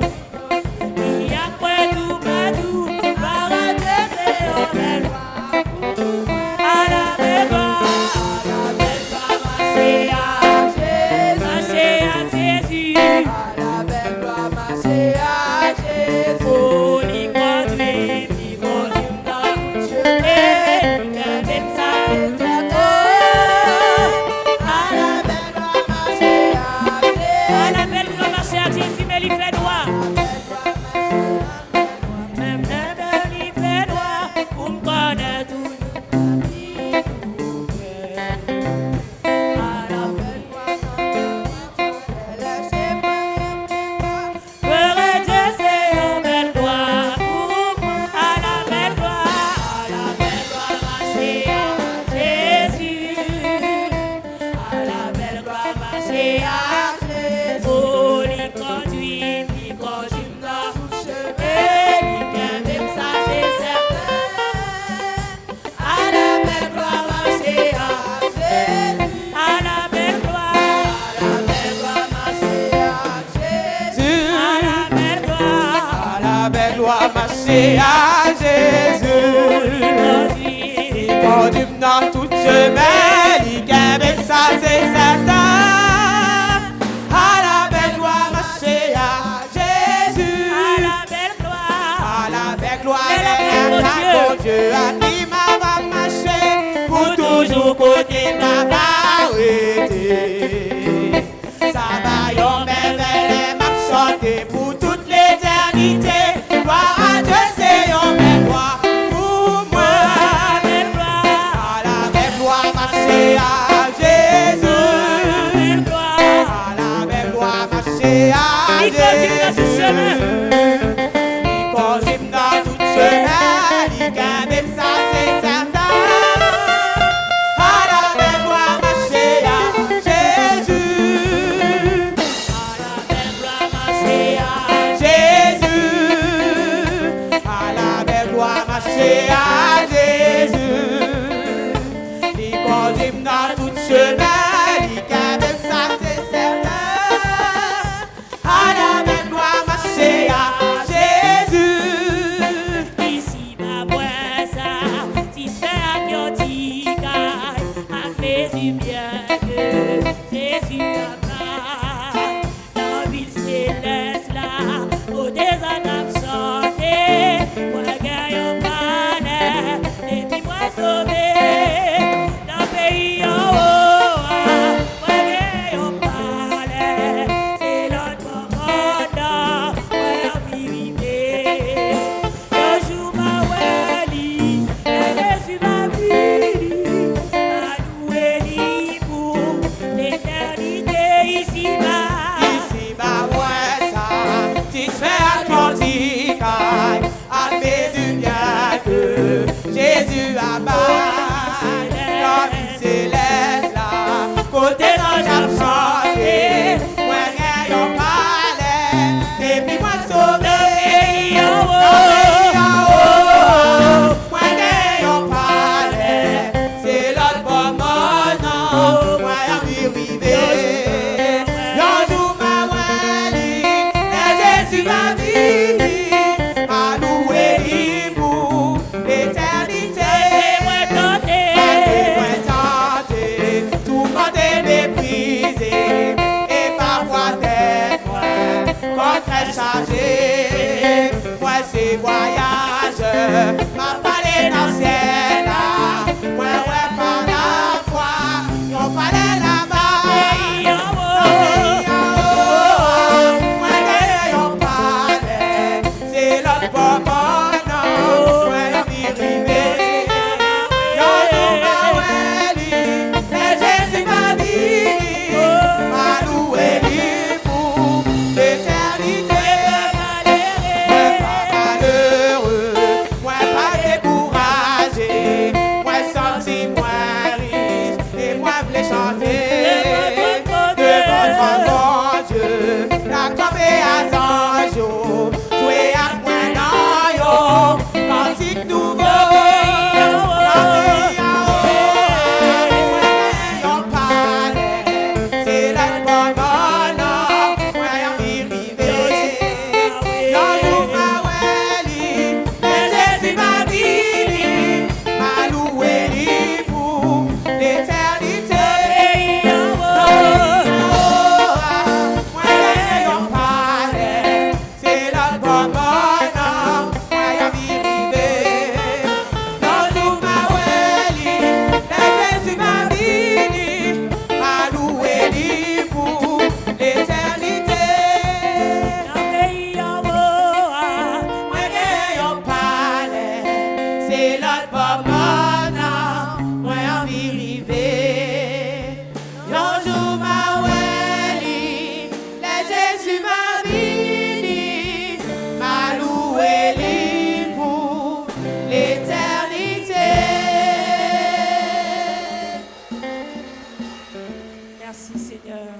E: marcher à Jésus. Il conduit dans tout chemin, il gagne ça c'est certain. À la belle gloire, marcher à Jésus.
A: À la belle gloire.
E: À la belle gloire, mon Dieu, à qui m'a va marcher pour toujours côté ma arrêter. Ça va yon belle m'a chanter pour toute l'éternité. Gloire à Dieu, c'est yon belle gloire pour moi. À la belle gloire, marcher à Jésus. À la belle gloire, marcher à Jésus. Il conduit dans tout chemin, il gagne ça c'est certain. À la belle gloire, marcher à Jésus. À la belle gloire, marcher à Jésus. À la belle gloire, marcher à Jésus. Il conduit dans tout chemin, il gagne ça c'est certain. À la belle gloire, marcher à Jésus.
A: Ici ma boisse, si fait à Kyotika, à Jésus bien que Jésus a pas. Dans ville céleste là, au désert absenté, pour le gagne au panel.
E: cantique, admet du bien que Jésus a bail. La vie céleste là, côté d'ange a chanté, moi j'ai un palais, et puis moi sauvé. Moi j'ai un palais, c'est l'autre bon moment, moi j'ai arrivé. Un jour ma wali, et Jésus m'a dit, à louer pour l'éternité. Tout le monde est méprisé, et parfois d'être moi, très chargé. Moi c'est voyage, ma palais dans le ciel là. Moi ouais par la foi, on fallait là-bas. Moi j'ai un palais, c'est l'autre bon bonhomme. Moi j'ai arrivé. Yon nou weli, et Jésus m'a dit, m'a loué lui pour l'éternité. Moi pas malheureux, moi pas découragé, moi senti moi riche, et moi voulais chanter devant mon Dieu, l'acclamer à Zanjo, jouer à moi dans yo, cantique nouveau.
A: Merci Seigneur.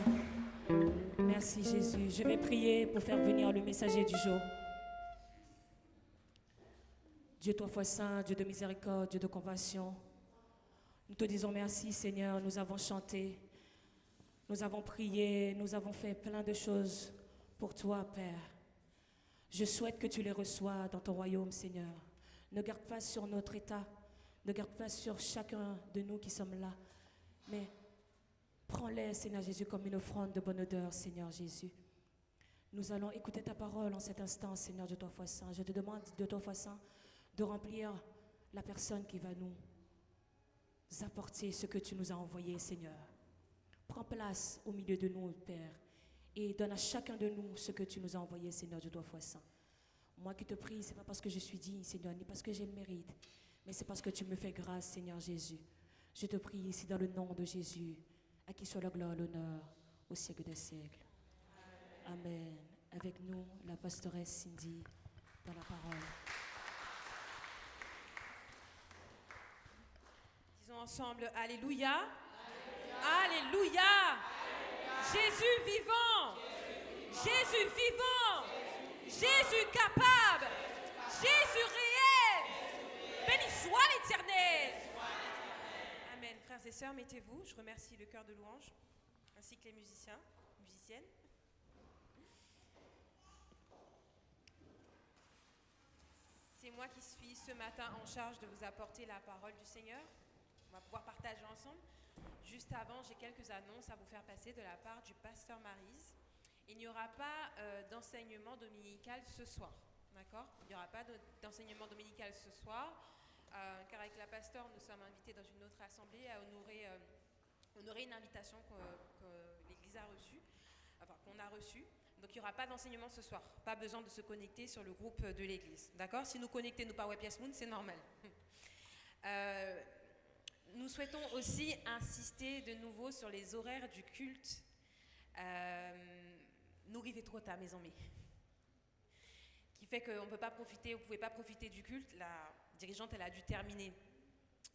A: Merci Jésus. Je vais prier pour faire venir le messager du jour. Dieu toi foi saint, Dieu de miséricorde, Dieu de compassion. Nous te disons merci Seigneur, nous avons chanté, nous avons prié, nous avons fait plein de choses pour toi Père. Je souhaite que tu les reçois dans ton royaume Seigneur. Ne garde pas sur notre état, ne garde pas sur chacun de nous qui sommes là, mais prends-les Seigneur Jésus comme une offrande de bonne odeur Seigneur Jésus. Nous allons écouter ta parole en cet instant Seigneur de toi foi saint. Je te demande de toi foi saint de remplir la personne qui va nous apporter ce que tu nous as envoyé, Seigneur. Prends place au milieu de nous, Père, et donne à chacun de nous ce que tu nous as envoyé, Seigneur, de toi, foi saint. Moi qui te prie, ce n'est pas parce que je suis digne, Seigneur, ni parce que j'ai le mérite, mais c'est parce que tu me fais grâce, Seigneur Jésus. Je te prie ici dans le nom de Jésus, à qui soit la gloire et l'honneur au siècle des siècles. Amen. Avec nous, la pastoresse Cindy, dans la parole.
F: Disons ensemble, Alléluia. Alléluia. Jésus vivant. Jésus vivant. Jésus capable. Jésus réel. Béni soit l'Éternel. Amen. Frères et sœurs, mettez-vous. Je remercie le chœur de louange, ainsi que les musiciens, musiciennes. C'est moi qui suis ce matin en charge de vous apporter la parole du Seigneur. On va pouvoir partager ensemble. Juste avant, j'ai quelques annonces à vous faire passer de la part du pasteur Maryse. Il n'y aura pas d'enseignement dominical ce soir, d'accord ? Il n'y aura pas d'enseignement dominical ce soir, car avec la pasteur, nous sommes invités dans une autre assemblée à honorer une invitation que l'Église a reçue, enfin qu'on a reçue. Donc il n'y aura pas d'enseignement ce soir, pas besoin de se connecter sur le groupe de l'Église, d'accord ? Si nous connectons nous pas Web Yes Moon, c'est normal. Nous souhaitons aussi insister de nouveau sur les horaires du culte. Nous arrivons trop tard, mes amis. fait qu'on ne peut pas profiter, vous ne pouvez pas profiter du culte. La dirigeante, elle a dû terminer.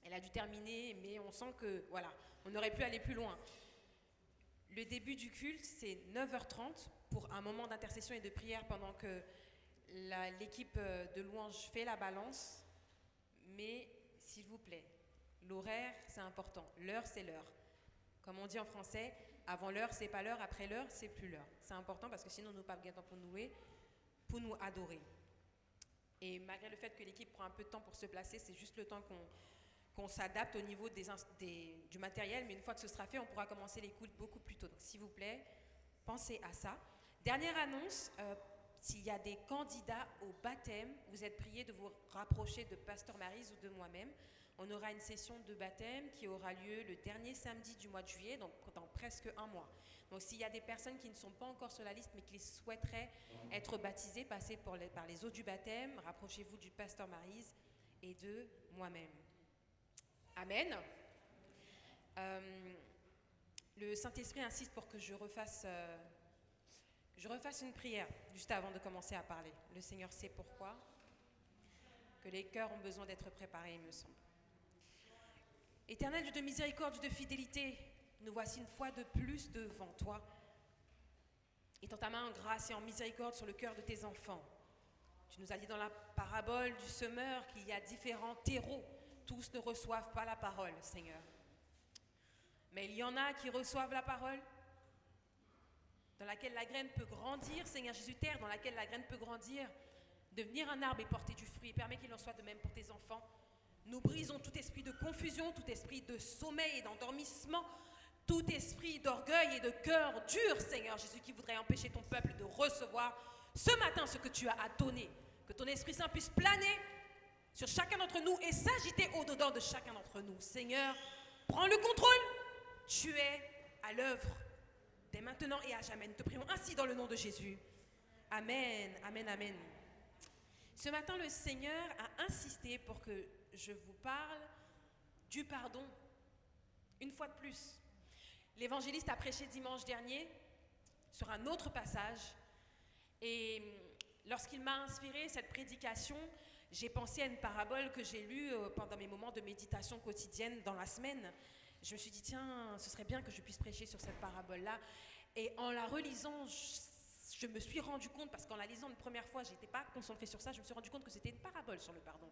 F: Elle a dû terminer, mais on sent que, voilà, on aurait pu aller plus loin. Le début du culte, c'est 9h30 pour un moment d'intercession et de prière pendant que l'équipe de louange fait la balance. Mais, s'il vous plaît, l'horaire, c'est important. L'heure, c'est l'heure. Comme on dit en français, avant l'heure, c'est pas l'heure. Après l'heure, c'est plus l'heure. C'est important parce que sinon, nous n'avons pas de temps pour nous louer, pour nous adorer. Et malgré le fait que l'équipe prend un peu de temps pour se placer, c'est juste le temps qu'on s'adapte au niveau du matériel. Mais une fois que ce sera fait, on pourra commencer les cultes beaucoup plus tôt. Donc, s'il vous plaît, pensez à ça. Dernière annonce, s'il y a des candidats au baptême, vous êtes priés de vous rapprocher de Pasteur Maryse ou de moi-même. On aura une session de baptême qui aura lieu le dernier samedi du mois de juillet, donc dans presque un mois. Donc s'il y a des personnes qui ne sont pas encore sur la liste mais qui souhaiteraient être baptisées, passer par les eaux du baptême, rapprochez-vous du Pasteur Maryse et de moi-même. Amen. Le Saint-Esprit insiste pour que je refasse une prière juste avant de commencer à parler. Le Seigneur sait pourquoi, que les cœurs ont besoin d'être préparés, il me semble. Éternel Dieu de miséricorde, Dieu de fidélité, nous voici une fois de plus devant toi. Étends ta main en grâce et en miséricorde sur le cœur de tes enfants. Tu nous as dit dans la parabole du semeur qu'il y a différents terreaux. Tous ne reçoivent pas la parole, Seigneur. Mais il y en a qui reçoivent la parole, dans laquelle la graine peut grandir, Seigneur Jésus, terre dans laquelle la graine peut grandir, devenir un arbre et porter du fruit. Et permets qu'il en soit de même pour tes enfants. Nous brisons tout esprit de confusion, tout esprit de sommeil et d'endormissement, tout esprit d'orgueil et de cœur dur, Seigneur Jésus, qui voudrait empêcher ton peuple de recevoir ce matin ce que tu as à donner. Que ton Esprit Saint puisse planer sur chacun d'entre nous et s'agiter au-dedans de chacun d'entre nous. Seigneur, prends le contrôle. Tu es à l'œuvre dès maintenant et à jamais. Nous te prions ainsi dans le nom de Jésus. Amen, amen, amen. Ce matin, le Seigneur a insisté pour que je vous parle du pardon. Une fois de plus. L'évangéliste a prêché dimanche dernier sur un autre passage. Et lorsqu'il m'a inspiré cette prédication, j'ai pensé à une parabole que j'ai lue pendant mes moments de méditation quotidienne dans la semaine. Je me suis dit, tiens, ce serait bien que je puisse prêcher sur cette parabole-là. Et en la relisant, je me suis rendu compte, parce qu'en la lisant une première fois, je n'étais pas concentrée sur ça, je me suis rendu compte que c'était une parabole sur le pardon.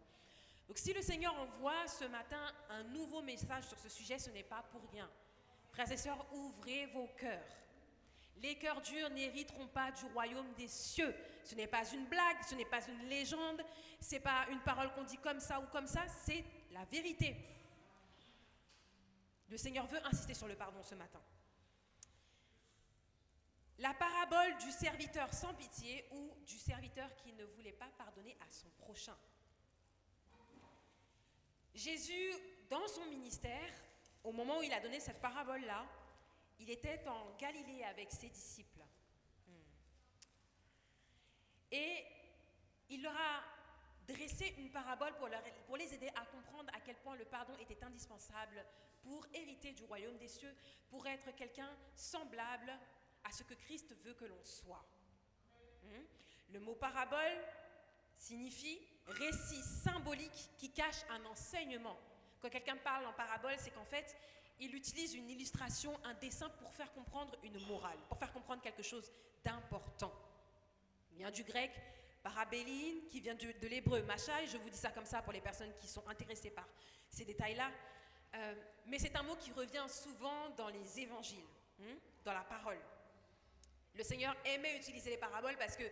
F: Donc si le Seigneur envoie ce matin un nouveau message sur ce sujet, ce n'est pas pour rien. Frères et sœurs, ouvrez vos cœurs. Les cœurs durs n'hériteront pas du royaume des cieux. Ce n'est pas une blague, ce n'est pas une légende, ce n'est pas une parole qu'on dit comme ça ou comme ça, c'est la vérité. Le Seigneur veut insister sur le pardon ce matin. La parabole du serviteur sans pitié ou du serviteur qui ne voulait pas pardonner à son prochain. Jésus, dans son ministère, au moment où il a donné cette parabole-là, il était en Galilée avec ses disciples. Et il leur a dressé une parabole pour les aider à comprendre à quel point le pardon était indispensable pour hériter du royaume des cieux, pour être quelqu'un semblable à ce que Christ veut que l'on soit. Le mot parabole signifie récit symbolique qui cache un enseignement. Quand quelqu'un parle en parabole, c'est qu'en fait, il utilise une illustration, un dessin pour faire comprendre une morale, pour faire comprendre quelque chose d'important. Il vient du grec parabéline, qui vient de l'hébreu machai, je vous dis ça comme ça pour les personnes qui sont intéressées par ces détails-là, mais c'est un mot qui revient souvent dans les évangiles, dans la parole. Le Seigneur aimait utiliser les paraboles parce que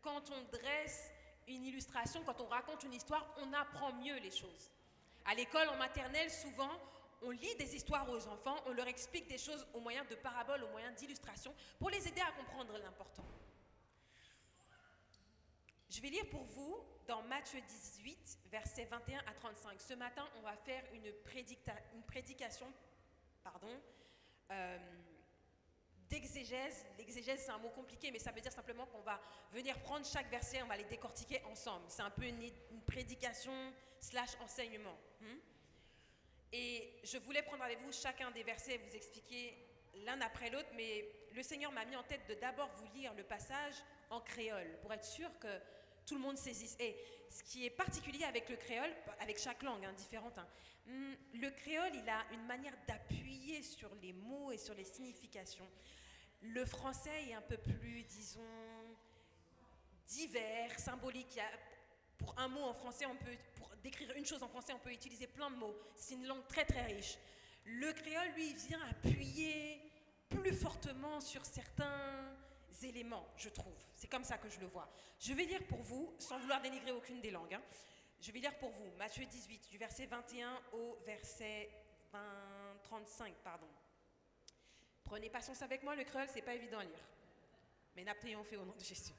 F: quand on dresse une illustration, quand on raconte une histoire, on apprend mieux les choses. À l'école, en maternelle, souvent, on lit des histoires aux enfants, on leur explique des choses au moyen de paraboles, au moyen d'illustrations, pour les aider à comprendre l'important. Je vais lire pour vous dans Matthieu 18, versets 21 à 35. Ce matin, on va faire une prédication d'exégèse. L'exégèse, c'est un mot compliqué, mais ça veut dire simplement qu'on va venir prendre chaque verset, on va les décortiquer ensemble. C'est un peu une prédication / enseignement. Et je voulais prendre avec vous chacun des versets et vous expliquer l'un après l'autre, mais le Seigneur m'a mis en tête de d'abord vous lire le passage en créole, pour être sûr que tout le monde saisisse. Et ce qui est particulier avec le créole, avec chaque langue différente, le créole, il a une manière d'appuyer sur les mots et sur les significations. Le français est un peu plus, disons, divers, symbolique. Pour un mot en français, pour décrire une chose en français, on peut utiliser plein de mots. C'est une langue très très riche. Le créole, lui, vient appuyer plus fortement sur certains éléments, je trouve. C'est comme ça que je le vois. Je vais lire pour vous, sans vouloir dénigrer aucune des langues. Je vais lire pour vous Matthieu 18, du verset 21 au verset 35, pardon. Prenez patience avec moi, le créole, c'est pas évident à lire. Mais n'a triomphé au nom de Jésus.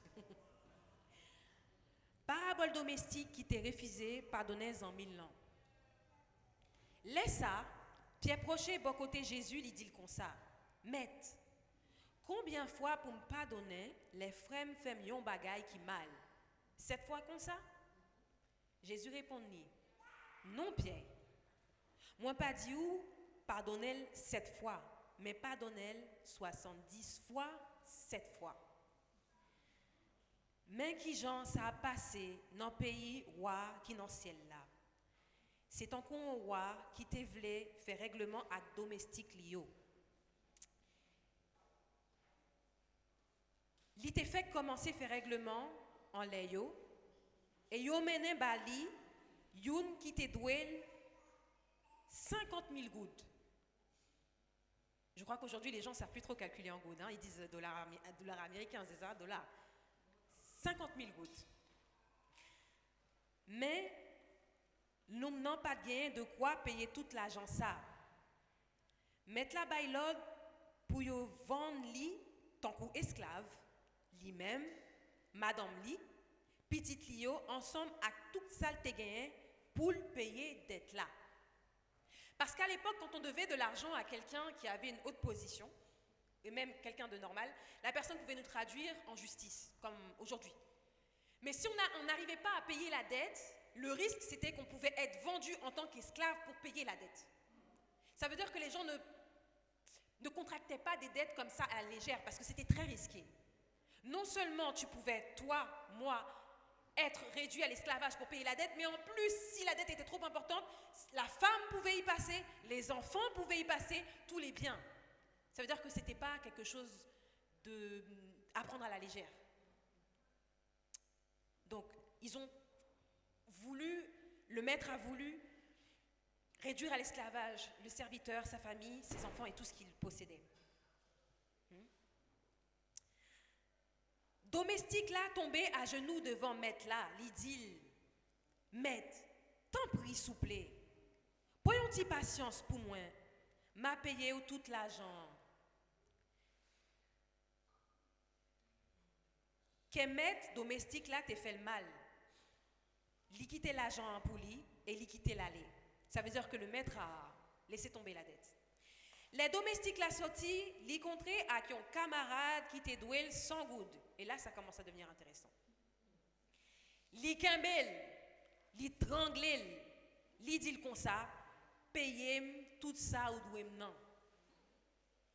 F: Parabole domestique qui t'est refusée, pardonnez en 1000 ans. Laissa, Pierre proché, bon côté Jésus, lui dit comme ça. Maître, combien de fois pour me pardonner, les frères me font yon bagay qui mal? 7 fois comme ça? Jésus répondit, non Pierre, moi pas dit ou pardonnez 7 fois, mais pardonnez 70 fois, 7 fois. Mais qui gens ça a passé dans le pays roi qui dans le ciel là. C'est encore un roi qui te voulait faire règlement avec domestique lio. Il te fait commencer faire règlement en l'ayo et yo mené bali youn qui te doué 50 000 gouttes. Je crois qu'aujourd'hui les gens ne savent plus trop calculer en gouttes. Ils disent dollars américains, c'est ça, dollars. 50 000 gouttes. Mais nous n'avons pas de quoi payer toute l'argent ça. Mettre la bailode pour y vendre li tant qu'au esclave, lui-même, madame li, petite lio, ensemble à toute salle te gagné pour payer d'être là. Parce qu'à l'époque, quand on devait de l'argent à quelqu'un qui avait une haute position, et même quelqu'un de normal, la personne pouvait nous traduire en justice, comme aujourd'hui. Mais si on n'arrivait pas à payer la dette, le risque c'était qu'on pouvait être vendu en tant qu'esclave pour payer la dette. Ça veut dire que les gens ne contractaient pas des dettes comme ça à la légère, parce que c'était très risqué. Non seulement tu pouvais, toi, moi, être réduit à l'esclavage pour payer la dette, mais en plus, si la dette était trop importante, la femme pouvait y passer, les enfants pouvaient y passer, tous les biens. Ça veut dire que ce n'était pas quelque chose à prendre à la légère. Donc, le maître a voulu réduire à l'esclavage le serviteur, sa famille, ses enfants et tout ce qu'il possédait. Domestique là, tombé à genoux devant maître là, lui dit, maître, t'en prie, s'il vous plaît, prenez une petite patience pour moi, m'a payé toute l'argent. Que maître domestique là te fait le mal. Il quitte l'argent pour lui et il quitte l'aller. Ça veut dire que le maître a laissé tomber la dette. Les domestiques la sorti, li contré à un camarade qui te doué sans goude. Et là, ça commence à devenir intéressant. Li kembel, li tranglel, li dit comme ça, payez tout ça ou doué non.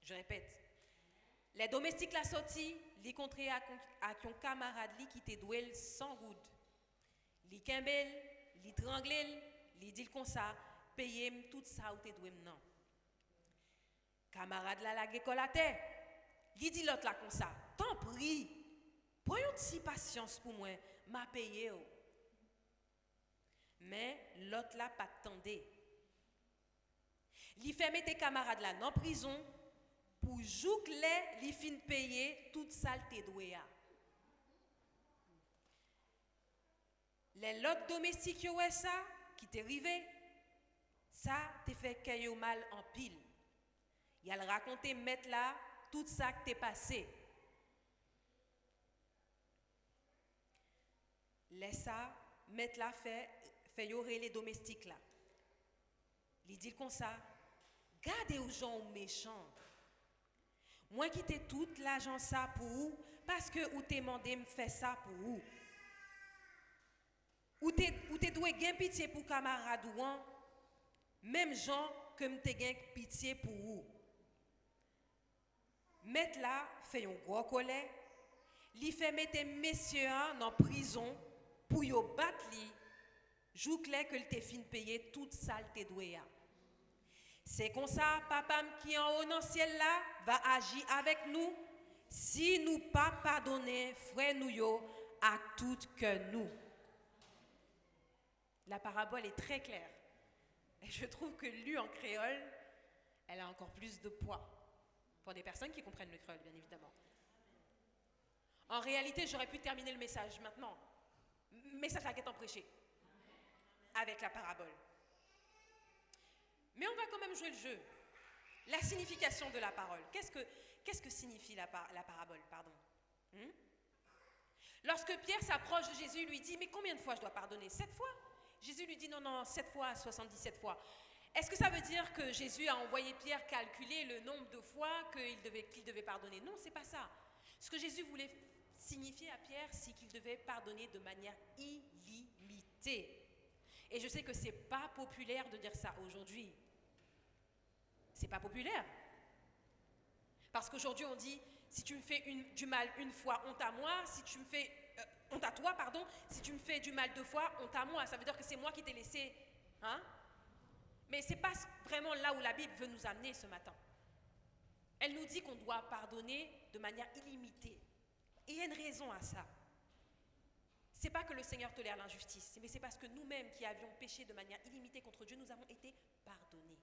F: Je répète. Les domestiques la sorti, li contré à un camarade li qui te doué sans goude. Li kembel, li tranglel, li dit comme ça, payez tout ça ou te doué non. Camarade la gécolate, li dit l'autre là comme ça, t'en prie, prenez une petite patience pour moi, m'a payé. Mais l'autre là pas tendé. Li fait mettre camarades là dans prison pour jouer li fin payer toute saleté doué. Les l'autre domestiques yo ça qui t'est arrivé, ça te fait caillou mal en pile. Il a raconté mettre là tout ça qui t'est passé. Laisse ça, mettre là fait yorer les domestiques là. Il dit comme ça, gardez aux gens méchants. Moi qui t'ai toute l'argent ça pour vous, parce que ou t'es demandé me faire ça pour vous. Ou t'es doué gain pitié pour camarade ou même gens que m'te gain pitié pour vous. Mettre là fait un gros colère, li fait mettre messieurs en prison pour yo battre li, jou clair que te fin payer toute saleté doué. C'est comme ça, papa qui en haut dans le ciel là va agir avec nous si nous pas pardonner frère nous yo à tout que nous. La parabole est très claire. Et je trouve que lue en créole, elle a encore plus de poids pour des personnes qui comprennent le créole, bien évidemment. En réalité, j'aurais pu terminer le message maintenant. Message à qu'est-en prêché avec la parabole. Mais on va quand même jouer le jeu. La signification de la parole. Qu'est-ce que signifie la parabole, pardon? Lorsque Pierre s'approche de Jésus, il lui dit, mais combien de fois je dois pardonner? 7 fois? Jésus lui dit, non, 7 fois, 77 fois. Est-ce que ça veut dire que Jésus a envoyé Pierre calculer le nombre de fois qu'il devait pardonner? Non, c'est pas ça. Ce que Jésus voulait signifier à Pierre, c'est qu'il devait pardonner de manière illimitée. Et je sais que c'est pas populaire de dire ça aujourd'hui. C'est pas populaire. Parce qu'aujourd'hui, on dit, si tu me fais du mal une fois, honte à moi. Si tu me fais honte à toi, pardon. Si tu me fais du mal 2 fois, honte à moi. Ça veut dire que c'est moi qui t'ai laissé. Hein? Mais c'est pas vraiment là où la Bible veut nous amener ce matin. Elle nous dit qu'on doit pardonner de manière illimitée. Et il y a une raison à ça. C'est pas que le Seigneur tolère l'injustice, mais c'est parce que nous-mêmes qui avions péché de manière illimitée contre Dieu, nous avons été pardonnés.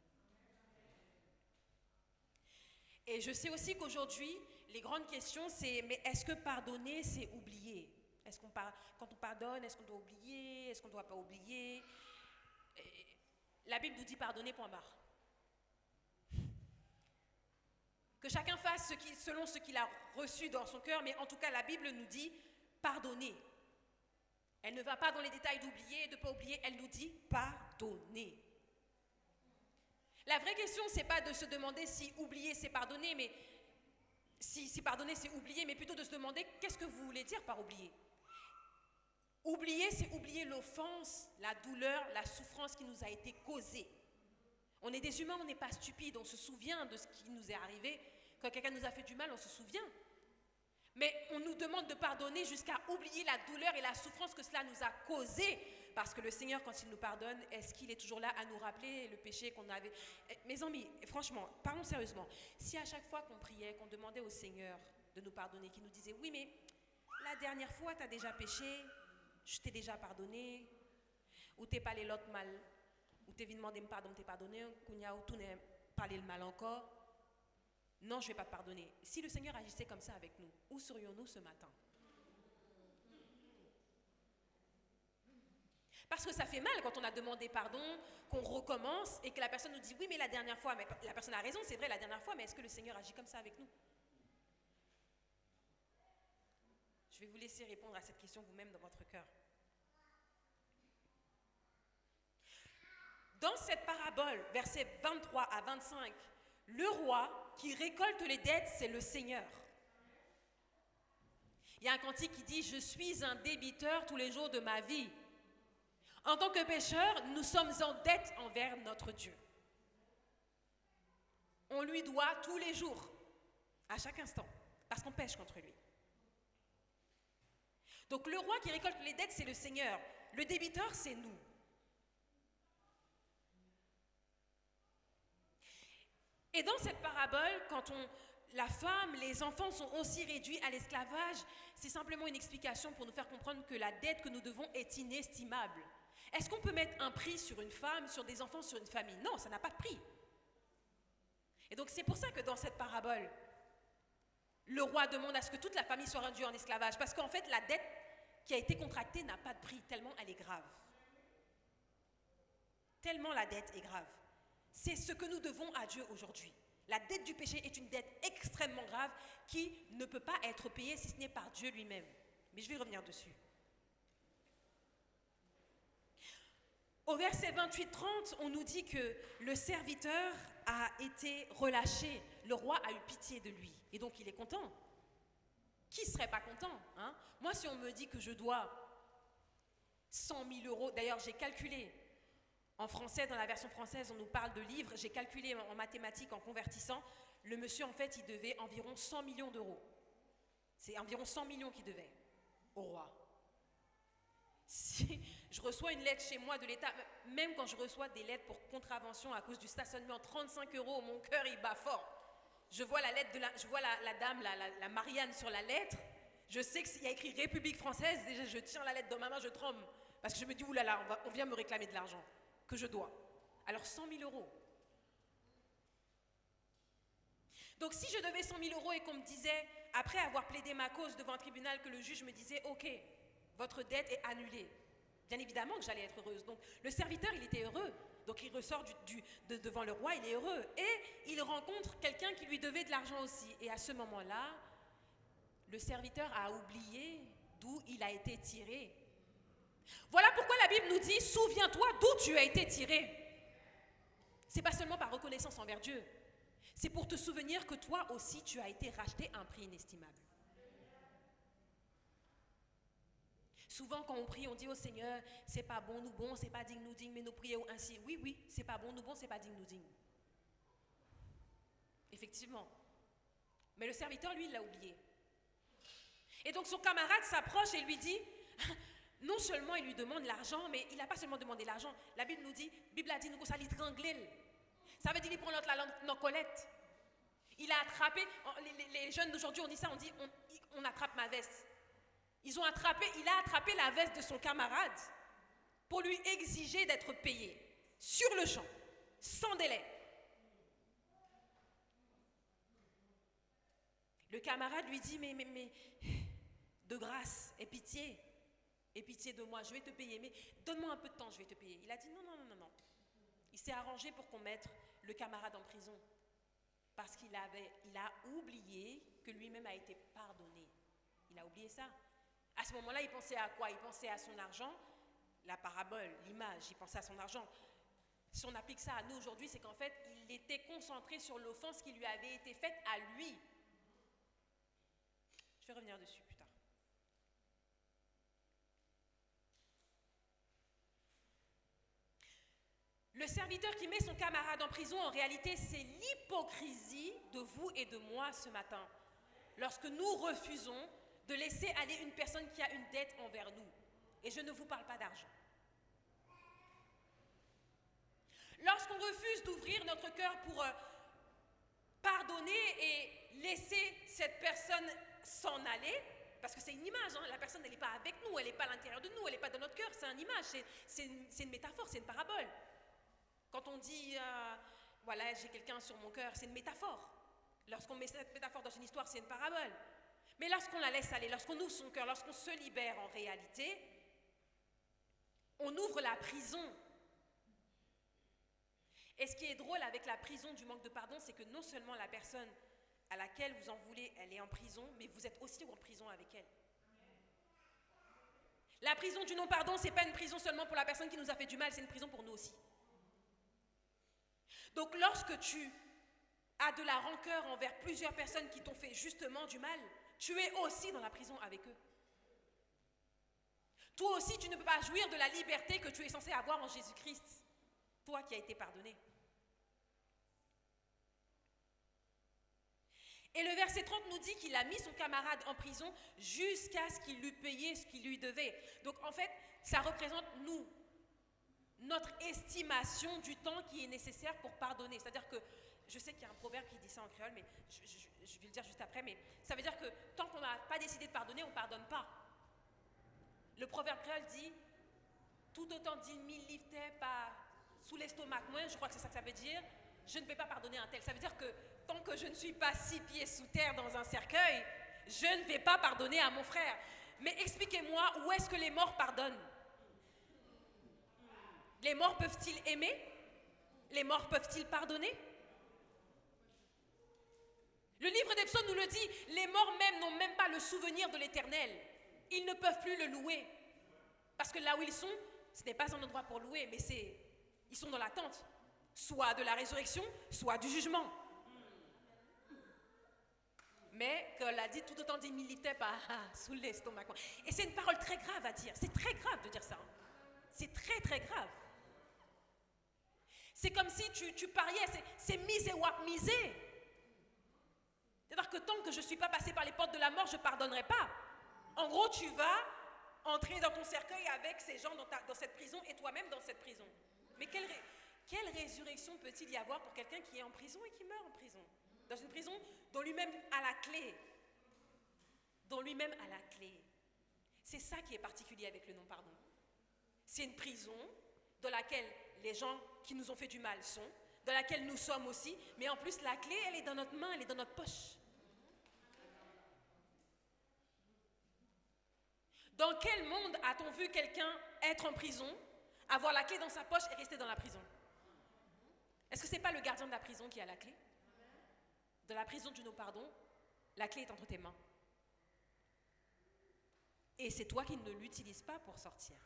F: Et je sais aussi qu'aujourd'hui, les grandes questions, c'est, mais est-ce que pardonner, c'est oublier? Est-ce quand on pardonne, est-ce qu'on doit oublier? Est-ce qu'on ne doit pas oublier? La Bible nous dit pardonner, point barre. Que chacun fasse selon ce qu'il a reçu dans son cœur, mais en tout cas, la Bible nous dit pardonner. Elle ne va pas dans les détails d'oublier, de ne pas oublier, elle nous dit pardonner. La vraie question, ce n'est pas de se demander si oublier c'est pardonner, mais si pardonner c'est oublier, mais plutôt de se demander qu'est-ce que vous voulez dire par oublier. Oublier, c'est oublier l'offense, la douleur, la souffrance qui nous a été causée. On est des humains, on n'est pas stupides, on se souvient de ce qui nous est arrivé. Quand quelqu'un nous a fait du mal, on se souvient. Mais on nous demande de pardonner jusqu'à oublier la douleur et la souffrance que cela nous a causé. Parce que le Seigneur, quand il nous pardonne, est-ce qu'il est toujours là à nous rappeler le péché qu'on avait? Mes amis, franchement, parlons sérieusement. Si à chaque fois qu'on priait, qu'on demandait au Seigneur de nous pardonner, qu'il nous disait, oui, mais la dernière fois, tu as déjà péché, je t'ai déjà pardonné, ou t'es pas allé l'autre mal, ou t'es venu demander pardon, t'es pardonné, ou tu n'es pas allé le mal encore. Non, je ne vais pas te pardonner. Si le Seigneur agissait comme ça avec nous, où serions-nous ce matin? Parce que ça fait mal quand on a demandé pardon, qu'on recommence et que la personne nous dit oui, mais la dernière fois, mais la personne a raison, c'est vrai la dernière fois, mais est-ce que le Seigneur agit comme ça avec nous? Je vais vous laisser répondre à cette question vous-même dans votre cœur. Dans cette parabole, versets 23 à 25, le roi qui récolte les dettes, c'est le Seigneur. Il y a un cantique qui dit « Je suis un débiteur tous les jours de ma vie ». En tant que pécheurs, nous sommes en dette envers notre Dieu. On lui doit tous les jours, à chaque instant, parce qu'on pêche contre lui. Donc le roi qui récolte les dettes, c'est le Seigneur. Le débiteur, c'est nous. Et dans cette parabole, quand la femme, les enfants sont aussi réduits à l'esclavage, c'est simplement une explication pour nous faire comprendre que la dette que nous devons est inestimable. Est-ce qu'on peut mettre un prix sur une femme, sur des enfants, sur une famille? Non, ça n'a pas de prix. Et donc c'est pour ça que dans cette parabole, le roi demande à ce que toute la famille soit rendue en esclavage, parce qu'en fait la dette qui a été contractée n'a pas de prix, tellement elle est grave. Tellement la dette est grave. C'est ce que nous devons à Dieu aujourd'hui. La dette du péché est une dette extrêmement grave qui ne peut pas être payée si ce n'est par Dieu lui-même. Mais je vais revenir dessus. Au verset 28-30, on nous dit que le serviteur a été relâché. Le roi a eu pitié de lui. Et donc il est content. Qui ne serait pas content, hein? Moi, si on me dit que je dois 100 000 euros, d'ailleurs j'ai calculé, en français, dans la version française, on nous parle de livres. J'ai calculé en mathématiques, en convertissant. Le monsieur, en fait, il devait environ 100 millions d'euros. C'est environ 100 millions qu'il devait au roi. reçois une lettre chez moi de l'État, même quand je reçois des lettres pour contravention à cause du stationnement, 35 €, mon cœur il bat fort. Je vois la lettre je vois la dame, la Marianne sur la lettre. Je sais qu'il y a écrit République française. Déjà, je tiens la lettre dans ma main, je tremble. Parce que je me dis, oulala, on vient me réclamer de l'argent que je dois. Alors 100 000 €. Donc si je devais 100 000 € et qu'on me disait, après avoir plaidé ma cause devant un tribunal, que le juge me disait, ok, votre dette est annulée. Bien évidemment que j'allais être heureuse. Donc le serviteur, il était heureux. Donc il ressort devant le roi, il est heureux. Et il rencontre quelqu'un qui lui devait de l'argent aussi. Et à ce moment-là, le serviteur a oublié d'où il a été tiré. Voilà pourquoi la Bible nous dit, souviens-toi d'où tu as été tiré. Ce n'est pas seulement par reconnaissance envers Dieu. C'est pour te souvenir que toi aussi, tu as été racheté à un prix inestimable. Souvent, quand on prie, on dit au Seigneur, c'est pas bon, nous bon, c'est pas digne, nous digne, mais nous prions ainsi. Oui, oui, c'est pas bon, nous bon, c'est pas digne, nous digne. Effectivement. Mais le serviteur, lui, il l'a oublié. Et donc, son camarade s'approche et lui dit, non seulement il lui demande l'argent, mais il n'a pas seulement demandé l'argent. La Bible nous dit, la Bible a dit, nous qu'on s'allie tranglé. Ça veut dire qu'il prend la langue dans colette. Il a attrapé, les jeunes d'aujourd'hui, on dit ça, on dit, on attrape ma veste. Il a attrapé la veste de son camarade pour lui exiger d'être payé sur le champ, sans délai. Le camarade lui dit, mais de grâce, aie pitié de moi, je vais te payer, mais donne-moi un peu de temps, je vais te payer. Il a dit non. Il s'est arrangé pour qu'on mette le camarade en prison parce qu'il a oublié que lui-même a été pardonné. Il a oublié ça. À ce moment-là, il pensait à quoi? Il pensait à son argent, la parabole, l'image, il pensait à son argent. Si on applique ça à nous aujourd'hui, c'est qu'en fait, il était concentré sur l'offense qui lui avait été faite à lui. Je vais revenir dessus plus tard. Le serviteur qui met son camarade en prison, en réalité, c'est l'hypocrisie de vous et de moi ce matin. Lorsque nous refusons de laisser aller une personne qui a une dette envers nous. Et je ne vous parle pas d'argent. Lorsqu'on refuse d'ouvrir notre cœur pour pardonner et laisser cette personne s'en aller, parce que c'est une image, hein, la personne elle n'est pas avec nous, elle n'est pas à l'intérieur de nous, elle n'est pas dans notre cœur, c'est une image, c'est une métaphore, c'est une parabole. Quand on dit, voilà, j'ai quelqu'un sur mon cœur, c'est une métaphore. Lorsqu'on met cette métaphore dans une histoire, c'est une parabole. Mais lorsqu'on la laisse aller, lorsqu'on ouvre son cœur, lorsqu'on se libère en réalité, on ouvre la prison. Et ce qui est drôle avec la prison du manque de pardon, c'est que non seulement la personne à laquelle vous en voulez, elle est en prison, mais vous êtes aussi en prison avec elle. La prison du non-pardon, ce n'est pas une prison seulement pour la personne qui nous a fait du mal, c'est une prison pour nous aussi. Donc lorsque tu as de la rancœur envers plusieurs personnes qui t'ont fait justement du mal, tu es aussi dans la prison avec eux. Toi aussi, tu ne peux pas jouir de la liberté que tu es censé avoir en Jésus-Christ, toi qui as été pardonné. Et le verset 30 nous dit qu'il a mis son camarade en prison jusqu'à ce qu'il lui paye ce qu'il lui devait. Donc en fait, ça représente nous, notre estimation du temps qui est nécessaire pour pardonner. C'est-à-dire que, je sais qu'il y a un proverbe qui dit ça en créole, mais je vais le dire juste après, mais ça veut dire que tant qu'on n'a pas décidé de pardonner, on ne pardonne pas. Le proverbe créole dit, tout autant 10 000 livres pas sous l'estomac, moi, je crois que c'est ça que ça veut dire, je ne vais pas pardonner un tel. Ça veut dire que tant que je ne suis pas 6 pieds sous terre dans un cercueil, je ne vais pas pardonner à mon frère. Mais expliquez-moi, où est-ce que les morts pardonnent? Les morts peuvent-ils aimer? Les morts peuvent-ils pardonner? Le livre des psaumes nous le dit, les morts même n'ont même pas le souvenir de l'Éternel. Ils ne peuvent plus le louer. Parce que là où ils sont, ce n'est pas un endroit pour louer, mais ils sont dans l'attente, soit de la résurrection, soit du jugement. Mais, comme l'a dit, tout autant 10 000 livres sous l'estomac. Et c'est une parole très grave à dire. C'est très grave de dire ça. C'est très, très grave. C'est comme si tu pariais, c'est misé ou misé. C'est-à-dire que tant que je ne suis pas passé par les portes de la mort, je ne pardonnerai pas. En gros, tu vas entrer dans ton cercueil avec ces gens dans cette prison et toi-même dans cette prison. Mais quelle résurrection peut-il y avoir pour quelqu'un qui est en prison et qui meurt en prison? Dans une prison dont lui-même a la clé. Dont lui-même a la clé. C'est ça qui est particulier avec le non-pardon. C'est une prison dans laquelle les gens qui nous ont fait du mal sont, dans laquelle nous sommes aussi, mais en plus la clé, elle est dans notre main, elle est dans notre poche. Dans quel monde a-t-on vu quelqu'un être en prison, avoir la clé dans sa poche et rester dans la prison? Est-ce que ce n'est pas le gardien de la prison qui a la clé? Dans la prison du non-pardon, la clé est entre tes mains. Et c'est toi qui ne l'utilises pas pour sortir.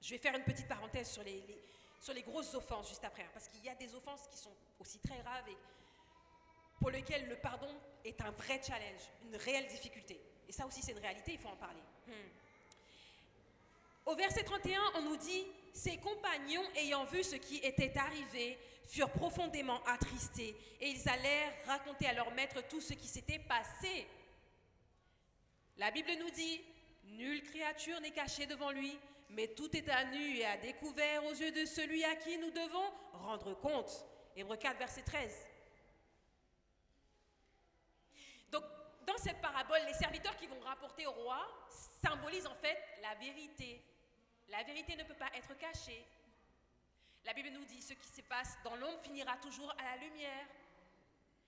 F: Je vais faire une petite parenthèse sur les grosses offenses juste après, parce qu'il y a des offenses qui sont aussi très graves et pour lesquelles le pardon est un vrai challenge, une réelle difficulté. Et ça aussi, c'est une réalité, il faut en parler. Au verset 31, on nous dit « Ses compagnons, ayant vu ce qui était arrivé, furent profondément attristés, et ils allèrent raconter à leur maître tout ce qui s'était passé. » La Bible nous dit « Nulle créature n'est cachée devant lui, mais tout est à nu et à découvert aux yeux de celui à qui nous devons rendre compte. » Hébreux 4, verset 13. Donc, dans cette parabole, les serviteurs qui vont rapporter au roi symbolisent en fait la vérité. La vérité ne peut pas être cachée. La Bible nous dit ce qui se passe dans l'ombre finira toujours à la lumière.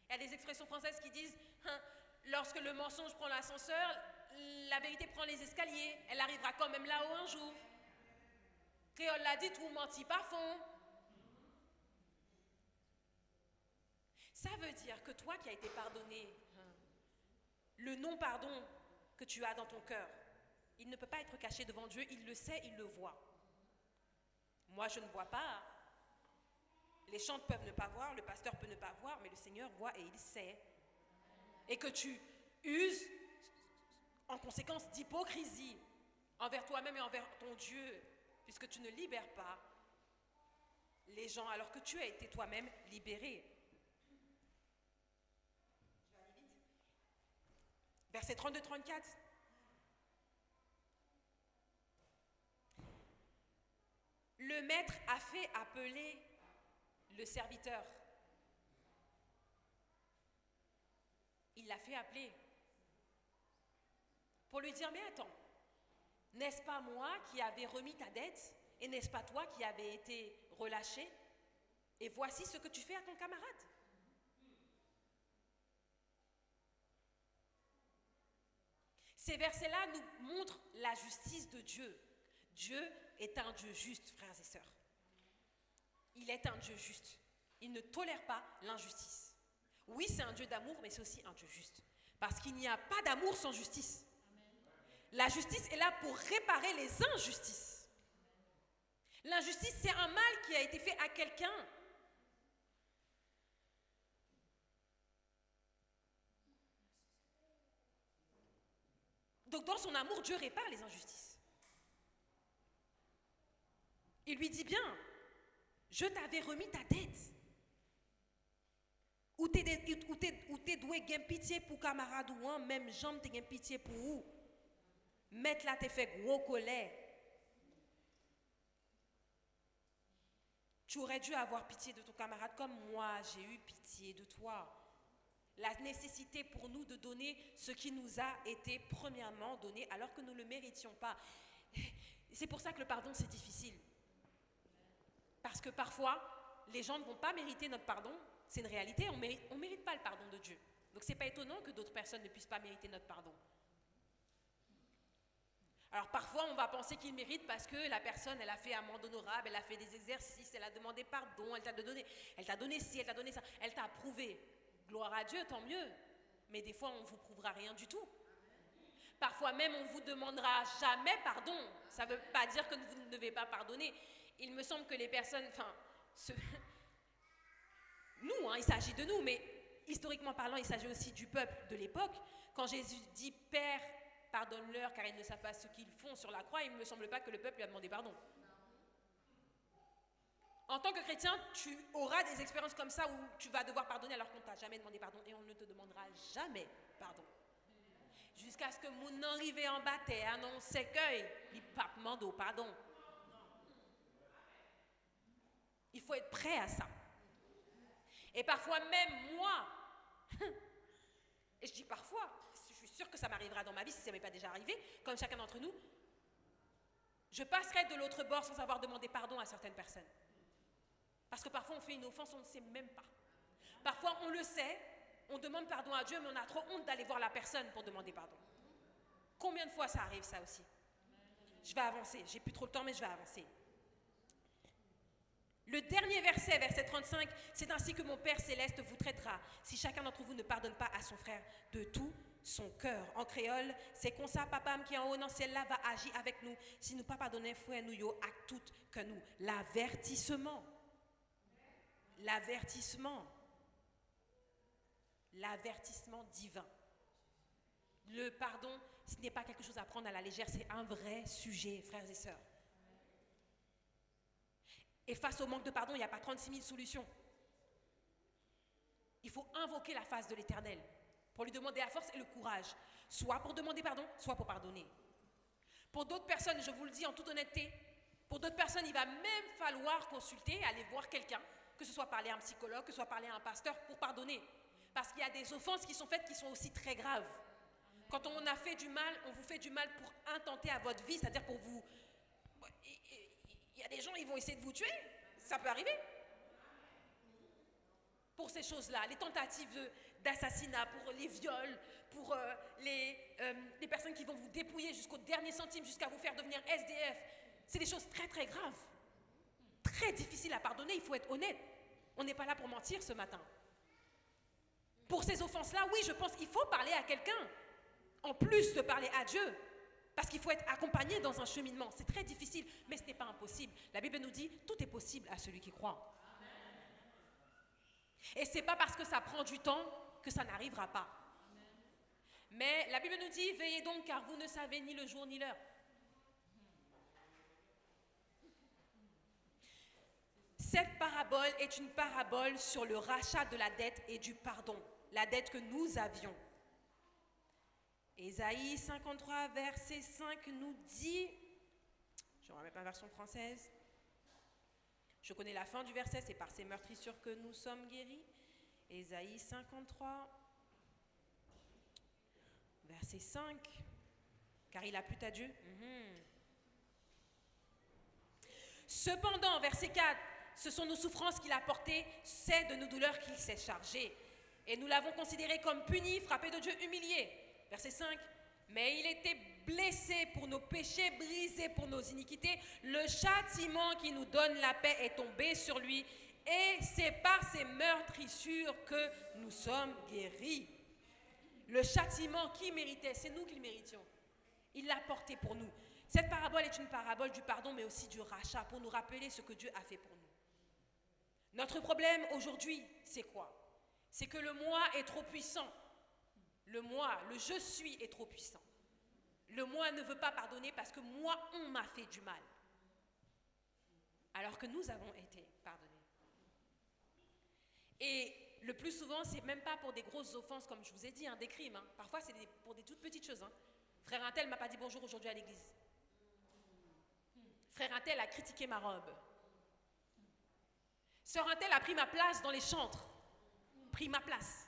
F: Il y a des expressions françaises qui disent lorsque le mensonge prend l'ascenseur, la vérité prend les escaliers. Elle arrivera quand même là-haut un jour. Créole l'a dit, tout mentit pas fond. Ça veut dire que toi qui as été pardonné, le non-pardon que tu as dans ton cœur, il ne peut pas être caché devant Dieu, il le sait, il le voit. Moi, je ne vois pas. Les chantres peuvent ne pas voir, le pasteur peut ne pas voir, mais le Seigneur voit et il sait. Et que tu uses, en conséquence, d'hypocrisie envers toi-même et envers ton Dieu, puisque tu ne libères pas les gens alors que tu as été toi-même libéré. Je vais aller vite. Verset 32-34. Le maître a fait appeler le serviteur. Il l'a fait appeler pour lui dire, mais attends, n'est-ce pas moi qui avais remis ta dette et n'est-ce pas toi qui avais été relâché? Et voici ce que tu fais à ton camarade. Ces versets-là nous montrent la justice de Dieu. Dieu est un Dieu juste, frères et sœurs. Il est un Dieu juste. Il ne tolère pas l'injustice. Oui, c'est un Dieu d'amour, mais c'est aussi un Dieu juste. Parce qu'il n'y a pas d'amour sans justice. La justice est là pour réparer les injustices. L'injustice, c'est un mal qui a été fait à quelqu'un. Donc dans son amour, Dieu répare les injustices. Il lui dit bien, je t'avais remis ta dette. Ou t'es doué gain pitié pour camarade ou un, même jambe t'es gain pitié pour ou. Mettre là t'es fait gros colère. Tu aurais dû avoir pitié de ton camarade comme moi, j'ai eu pitié de toi. La nécessité pour nous de donner ce qui nous a été premièrement donné alors que nous ne le méritions pas. C'est pour ça que le pardon c'est difficile. Parce que parfois, les gens ne vont pas mériter notre pardon. C'est une réalité, on mérite pas le pardon de Dieu. Donc ce n'est pas étonnant que d'autres personnes ne puissent pas mériter notre pardon. Alors parfois, on va penser qu'il mérite parce que la personne, elle a fait amende honorable, elle a fait des exercices, elle a demandé pardon, elle t'a donné ci, elle t'a donné ça, elle t'a approuvé. Gloire à Dieu, tant mieux. Mais des fois, on ne vous prouvera rien du tout. Parfois même, on ne vous demandera jamais pardon. Ça ne veut pas dire que vous ne devez pas pardonner. Il me semble que les personnes, nous, il s'agit de nous, mais historiquement parlant, il s'agit aussi du peuple de l'époque. Quand Jésus dit « Père, pardonne-leur car ils ne savent pas ce qu'ils font sur la croix », il ne me semble pas que le peuple lui a demandé pardon. En tant que chrétien, tu auras des expériences comme ça où tu vas devoir pardonner alors qu'on ne t'a jamais demandé pardon et on ne te demandera jamais pardon. Jusqu'à ce que mon arrive en bataille, annonce que il pas demandé pardon. Il faut être prêt à ça. Et parfois même moi, et je dis parfois, je suis sûre que ça m'arrivera dans ma vie si ça ne m'est pas déjà arrivé, comme chacun d'entre nous, je passerai de l'autre bord sans avoir demandé pardon à certaines personnes. Parce que parfois on fait une offense, on ne sait même pas. Parfois on le sait, on demande pardon à Dieu, mais on a trop honte d'aller voir la personne pour demander pardon. Combien de fois ça arrive ça aussi? Je vais avancer, j'ai plus trop le temps, mais je vais avancer. Le dernier verset, verset 35, c'est ainsi que mon Père céleste vous traitera si chacun d'entre vous ne pardonne pas à son frère de tout son cœur. En créole, c'est comme ça, papa qui est en haut dans celle-là va agir avec nous si nous pas pardonner frère nous yo à tout que nous. L'avertissement. L'avertissement. L'avertissement divin. Le pardon, ce n'est pas quelque chose à prendre à la légère, c'est un vrai sujet, frères et sœurs. Et face au manque de pardon, il n'y a pas 36 000 solutions. Il faut invoquer la face de l'Éternel pour lui demander la force et le courage, soit pour demander pardon, soit pour pardonner. Pour d'autres personnes, je vous le dis en toute honnêteté, pour d'autres personnes, il va même falloir consulter, aller voir quelqu'un, que ce soit parler à un psychologue, que ce soit parler à un pasteur pour pardonner. Parce qu'il y a des offenses qui sont faites qui sont aussi très graves. Quand on a fait du mal, on vous fait du mal pour intenter à votre vie, c'est-à-dire pour vous... Il y a des gens, ils vont essayer de vous tuer. Ça peut arriver. Pour ces choses-là, les tentatives d'assassinat, pour les viols, pour les personnes qui vont vous dépouiller jusqu'au dernier centime, jusqu'à vous faire devenir SDF. C'est des choses très très graves. Très difficiles à pardonner, il faut être honnête. On n'est pas là pour mentir ce matin. Pour ces offenses-là, oui, je pense qu'il faut parler à quelqu'un. En plus de parler à Dieu. Parce qu'il faut être accompagné dans un cheminement. C'est très difficile, mais ce n'est pas impossible. La Bible nous dit, tout est possible à celui qui croit. Et ce n'est pas parce que ça prend du temps que ça n'arrivera pas. Mais la Bible nous dit, veillez donc car vous ne savez ni le jour ni l'heure. Cette parabole est une parabole sur le rachat de la dette et du pardon. La dette que nous avions. Ésaïe 53, verset 5 nous dit, je ne remets pas la version française, je connais la fin du verset, c'est par ces meurtrissures que nous sommes guéris. Ésaïe 53, verset 5, car il a plu à Dieu. Cependant, verset 4, ce sont nos souffrances qu'il a portées, c'est de nos douleurs qu'il s'est chargé. Et nous l'avons considéré comme puni, frappé de Dieu, humilié. Verset 5, mais il était blessé pour nos péchés, brisé pour nos iniquités. Le châtiment qui nous donne la paix est tombé sur lui. Et c'est par ses meurtrissures que nous sommes guéris. Le châtiment qui méritait, c'est nous qui le méritions. Il l'a porté pour nous. Cette parabole est une parabole du pardon, mais aussi du rachat, pour nous rappeler ce que Dieu a fait pour nous. Notre problème aujourd'hui, c'est quoi? C'est que le moi est trop puissant. Le moi, le je suis est trop puissant. Le moi ne veut pas pardonner parce que moi, on m'a fait du mal. Alors que nous avons été pardonnés. Et le plus souvent, c'est même pas pour des grosses offenses, comme je vous ai dit, des crimes. Parfois, c'est pour des toutes petites choses. Frère Intel m'a pas dit bonjour aujourd'hui à l'église. Frère Intel a critiqué ma robe. Sœur Intel a pris ma place dans les chantres. Pris ma place.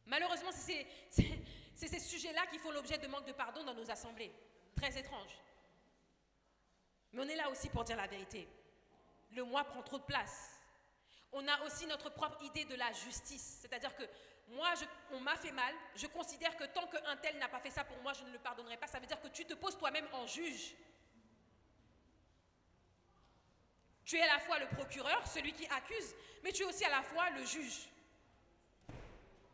F: Malheureusement, c'est ces sujets-là qui font l'objet de manque de pardon dans nos assemblées. Très étrange. Mais on est là aussi pour dire la vérité. Le moi prend trop de place. On a aussi notre propre idée de la justice. C'est-à-dire que moi, on m'a fait mal. Je considère que tant qu'un tel n'a pas fait ça pour moi, je ne le pardonnerai pas. Ça veut dire que tu te poses toi-même en juge. Tu es à la fois le procureur, celui qui accuse, mais tu es aussi à la fois le juge.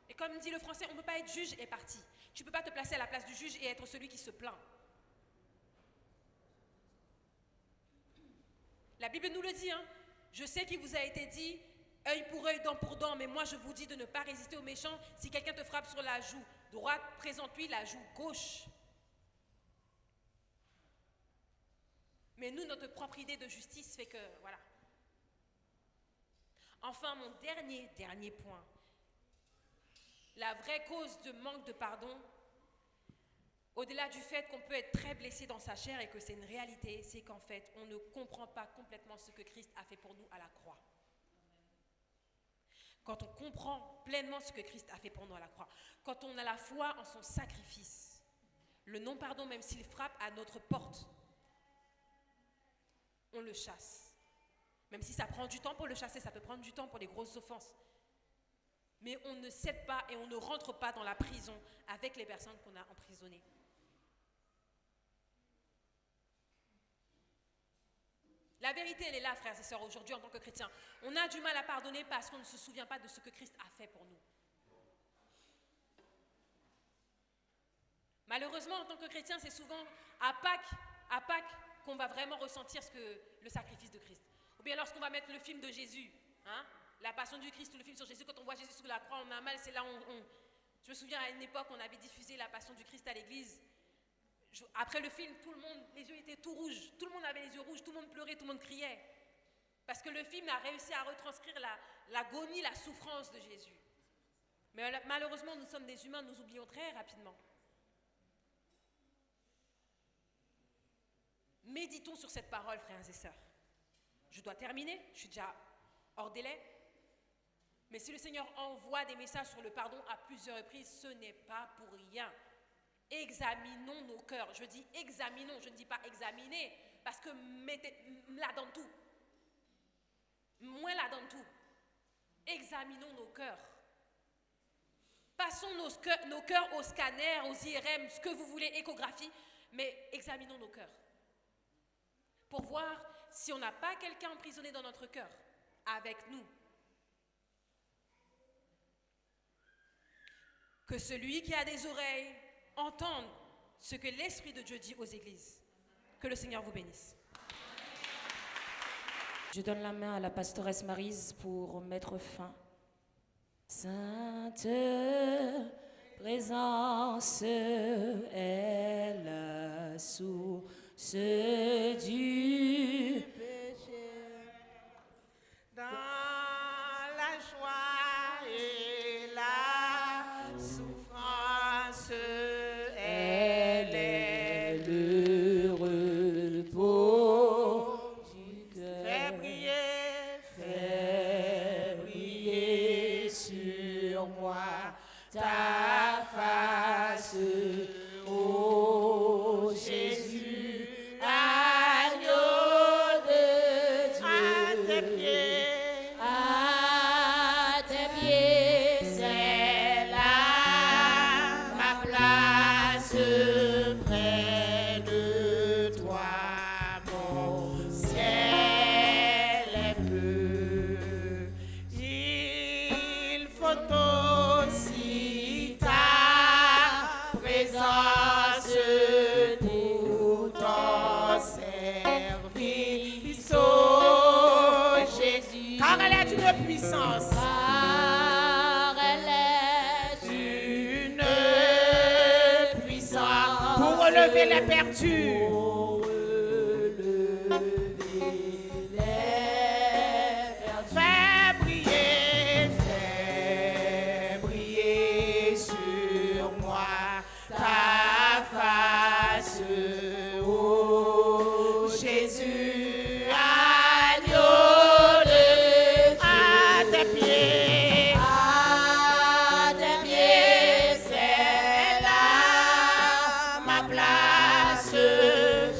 F: Et comme dit le français, on ne peut pas être juge et parti. Tu ne peux pas te placer à la place du juge et être celui qui se plaint. La Bible nous le dit, Je sais qu'il vous a été dit, œil pour œil, dent pour dent, mais moi je vous dis de ne pas résister aux méchants. Si quelqu'un te frappe sur la joue droite, présente-lui la joue gauche. Mais nous, notre propre idée de justice fait que, voilà. Enfin, mon dernier point. La vraie cause de manque de pardon, Au-delà du fait qu'on peut être très blessé dans sa chair et que c'est une réalité, c'est qu'en fait, on ne comprend pas complètement ce que Christ a fait pour nous à la croix. Quand on comprend pleinement ce que Christ a fait pour nous à la croix, quand on a la foi en son sacrifice, le non-pardon, même s'il frappe à notre porte, on le chasse. Même si ça prend du temps pour le chasser, ça peut prendre du temps pour les grosses offenses. Mais on ne cède pas et on ne rentre pas dans la prison avec les personnes qu'on a emprisonnées. La vérité, elle est là, frères et sœurs, aujourd'hui en tant que chrétiens. On a du mal à pardonner parce qu'on ne se souvient pas de ce que Christ a fait pour nous. Malheureusement, en tant que chrétien, c'est souvent à Pâques qu'on va vraiment ressentir le sacrifice de Christ. Ou bien lorsqu'on va mettre le film de Jésus, la passion du Christ ou le film sur Jésus, quand on voit Jésus sur la croix, on a mal, c'est là où Je me souviens à une époque, on avait diffusé la passion du Christ à l'église. Après le film, tout le monde, les yeux étaient tout rouges, tout le monde avait les yeux rouges, tout le monde pleurait, tout le monde criait. Parce que le film a réussi à retranscrire l'agonie, la souffrance de Jésus. Mais malheureusement, nous sommes des humains, nous oublions très rapidement. Méditons sur cette parole, frères et sœurs. Je dois terminer, je suis déjà hors délai. Mais si le Seigneur envoie des messages sur le pardon à plusieurs reprises, ce n'est pas pour rien. Examinons nos cœurs. Je dis examinons, je ne dis pas examiner, parce que mettez là dans tout. Moins là dans tout. Examinons nos cœurs. Passons nos cœurs au scanner, aux IRM, ce que vous voulez, échographie, mais examinons nos cœurs. Pour voir si on n'a pas quelqu'un emprisonné dans notre cœur, avec nous. Que celui qui a des oreilles entende ce que l'Esprit de Dieu dit aux églises. Que le Seigneur vous bénisse.
A: Je donne la main à la pastoresse Maryse pour mettre fin. Sainte présence est la source du
E: dans la joie et la souffrance, elle est
A: le repos du cœur.
E: Fais briller sur moi ta face, ô Jésus, agneau de Dieu. À tes pieds, c'est là ma place près de toi, mon ciel est bleu. Il faut aussi ta présence pour ton service, ô Jésus. Car elle est une puissance. Car elle est une puissance pour relever les perdus. Fais briller sur moi ta face, ô Jésus, agneau de Dieu. À tes pieds, c'est là ma place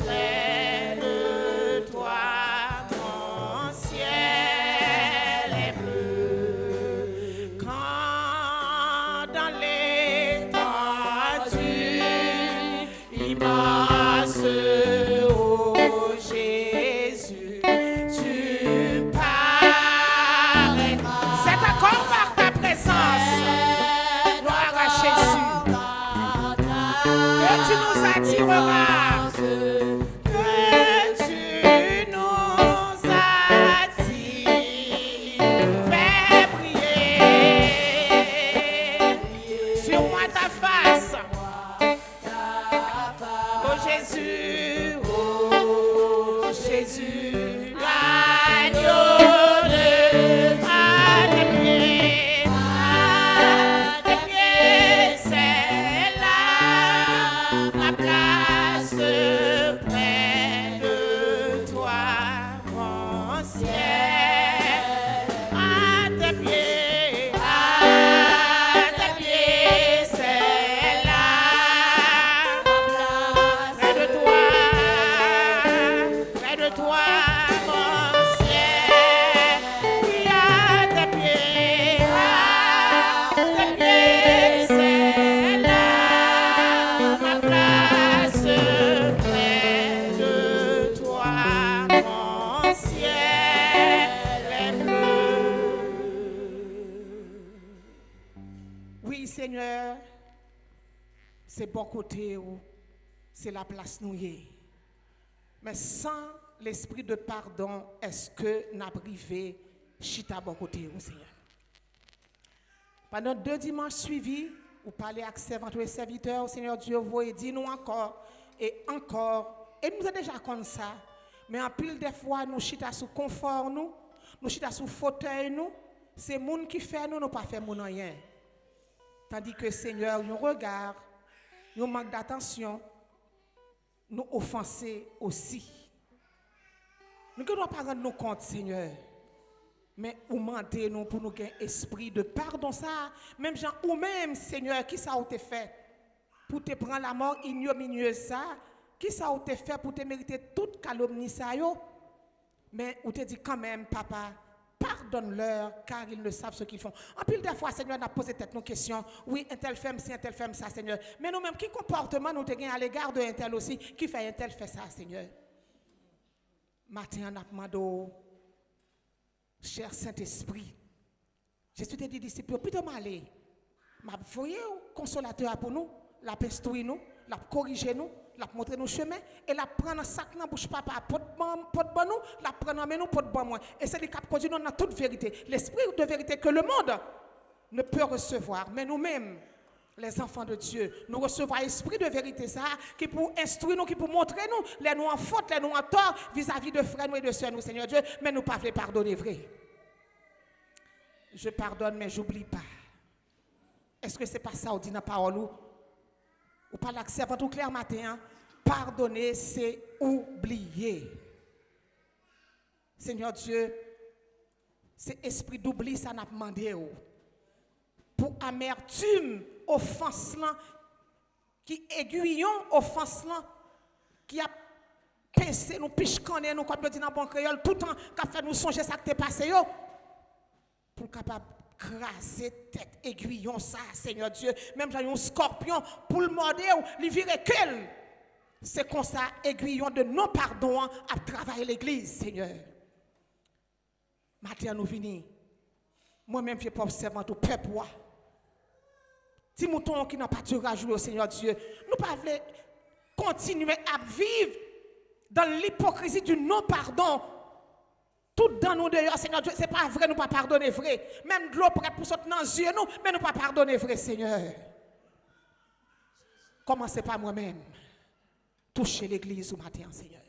E: près de toi, mon ciel est bleu. Quand dans l'étendue immense, ô Jésus, tu parais. C'est encore par ta présence, gloire à Jésus, que tu nous attireras, que tu nous attires. Fais briller sur moi ta face, oh Jésus, l'agneau de Dieu. À tes pieds, c'est là ma
G: c'est bon côté ou c'est la place nous y est. Mais sans l'esprit de pardon, est-ce que n'a privé chita bon côté ou Seigneur? Pendant 2 dimanches suivis, vous parlez avec servantes et serviteurs, Seigneur Dieu, vous et dit nous encore et encore, et nous avons déjà comme ça, mais en pile des fois nous chita sous confort nous chita sous fauteuil nous, c'est moun qui fait nous pas fait moun rien. Tandis que Seigneur, nous regard, nous manque d'attention, nous offenser aussi. Nous ne devons pas rendre nous compte, Seigneur. Mais ou mandez nous pour nous gagner esprit de pardon ça. Même gens ou même, Seigneur, qui ça ou te fait pour te prendre la mort ignominieuse ça? Qui ça ou te fait pour te mériter toute calomnie ça yo? Mais ou te dit quand même, papa, pardonne-leur car ils ne savent ce qu'ils font. En pile des fois, Seigneur, on a posé tête nos questions. Oui, un tel fait un tel fait ça, Seigneur. Mais nous-mêmes, qui comportement nous te gagne à l'égard de un tel aussi, qui fait un tel fait ça, Seigneur? Matin, on a demandé, cher Saint-Esprit, Jésus te dit, disciples, plutôt m'aller. M'a voyé consolateur pour nous, la instruire nous, la corriger nous, la montrer nos chemins et la prendre un sac dans bouche papa pot de nous, la prendre en nous pot de moi et c'est le cap conduit nous dans toute vérité, l'esprit de vérité que le monde ne peut recevoir, mais nous-mêmes les enfants de Dieu, nous recevons l'esprit de vérité ça qui pour instruire nous, qui pour montrer nous les nous en faute, les nous en tort vis-à-vis de frères nous et de sœurs nous, Seigneur Dieu, mais nous pas voulons pardonner vrai. Je pardonne mais j'oublie pas. Est-ce que c'est pas ça on dit dans la parole ou pas l'accepter tout clair matin, hein? Pardonner, c'est oublier. Seigneur Dieu, c'est esprit d'oubli, ça n'a pas demandé. Pour amertume, offense là, qui aiguillon, offense là, qui a pincé nous, pichcané nous, comme le dit dans le bon créole, tout le temps, qui a fait nous songer ça qui t'est passé, pour capable craser tête aiguillon ça, Seigneur Dieu. Même j'ai un scorpion pour le morder, lui virer quel. C'est comme ça, aiguillon de non-pardon à travailler l'église, Seigneur. Matin, nous venons. Moi-même, je ne suis pas observant au peuple. Petit mouton qui n'a pas de rajouter au Seigneur Dieu. Nous ne pouvons pas continuer à vivre dans l'hypocrisie du non-pardon. Tout dans nous dehors, Seigneur Dieu, ce n'est pas vrai, nous ne pas pardonner vrai. Même de l'eau prête pour sortir dans les yeux, nous, mais nous ne pas pardonner vrai, Seigneur. Commencez par moi-même. Touchez l'église au matin, Seigneur.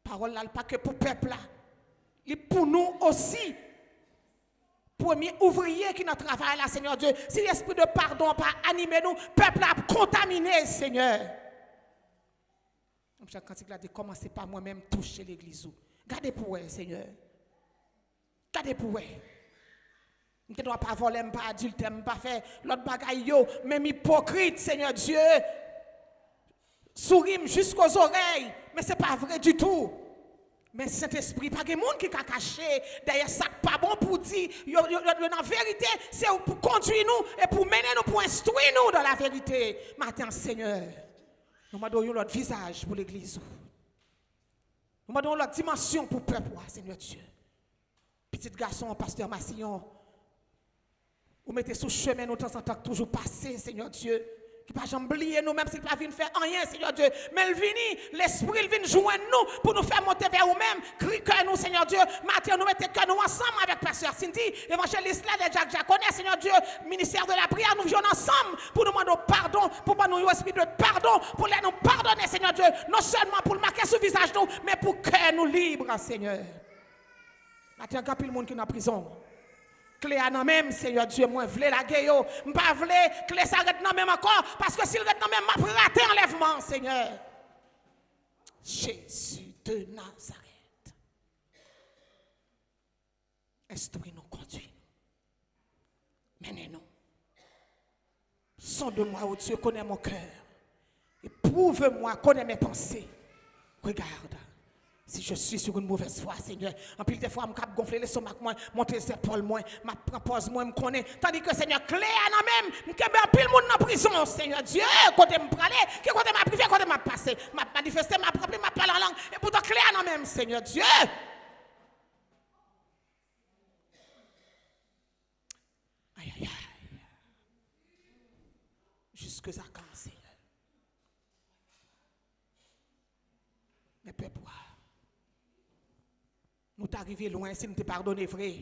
G: Parole là, pas que pour le peuple là. Il pour nous aussi. Premier ouvrier qui nous travaille là, Seigneur Dieu. Si l'esprit de pardon pas animé nous, peuple a contaminé, Seigneur. Comme chaque cantique là dit, commencez par moi-même, toucher l'église. Gardez pour elle, Seigneur. Gardez pour elle. Je ne dois pas voler, pas adultère, pas faire l'autre bagaille, même hypocrite, Seigneur Dieu. Sourire jusqu'aux oreilles, mais ce n'est pas vrai du tout. Mais Saint-Esprit, pas de monde qui a caché derrière ça, pas bon pour dire, en vérité, c'est pour conduire nous et pour mener nous, pour instruire nous dans la vérité. Maintenant, Seigneur, nous m'avons donné notre visage pour l'église. Nous m'avons donné notre dimension pour le peuple, Seigneur Dieu. Petit garçon, pasteur Massillon, vous mettez sous chemin nous de temps en temps toujours passer, Seigneur Dieu. Qui ne pas jamais oublier nous, même s'il ne vient faire rien, Seigneur Dieu. Mais l'Esprit vient joindre nous pour nous faire monter vers nous-mêmes. Crie que nous, Seigneur Dieu. Maintenant, nous mettons que nous ensemble avec Pasteur Cindy, évangéliste là, les Jacques Jaconais, Seigneur Dieu, ministère de la prière. Nous venons ensemble pour nous demander pardon, pour nous esprit de pardon, pour les nous pardonner, Seigneur Dieu. Non seulement pour le marquer sur le visage nous, mais pour que nous libres, Seigneur. Maintenant, il y a le monde qui est en prison. Clé à nous même, Seigneur Dieu, moi, je veux la gueule, je ne pas vle, clé s'arrête dans même encore, parce que s'il reste dans même, je vais rater enlèvement, Seigneur. Jésus de Nazareth. Instruis-nous, conduis-nous. Menez-nous. Sonde-moi, oh Dieu, connais mon cœur. Et prouve-moi, connais mes pensées. Regarde. Si je suis sur une mauvaise voie, Seigneur, en pile des fois, je me gonfler les sommets, monter les épaules, je propose, je me connais. Tandis que, Seigneur, clé à nous-mêmes, je me pile monde dans la prison, Seigneur Dieu, côté je me parler, côté je privé, côté je passer, je manifester, je parler, je parler en langue, et pourtant, clé à nous-mêmes, Seigneur Dieu. Aïe, aïe, aïe. Jusque à quand, Seigneur? Mais peuple, nous t'arrivons loin si nous te pardonné vrai.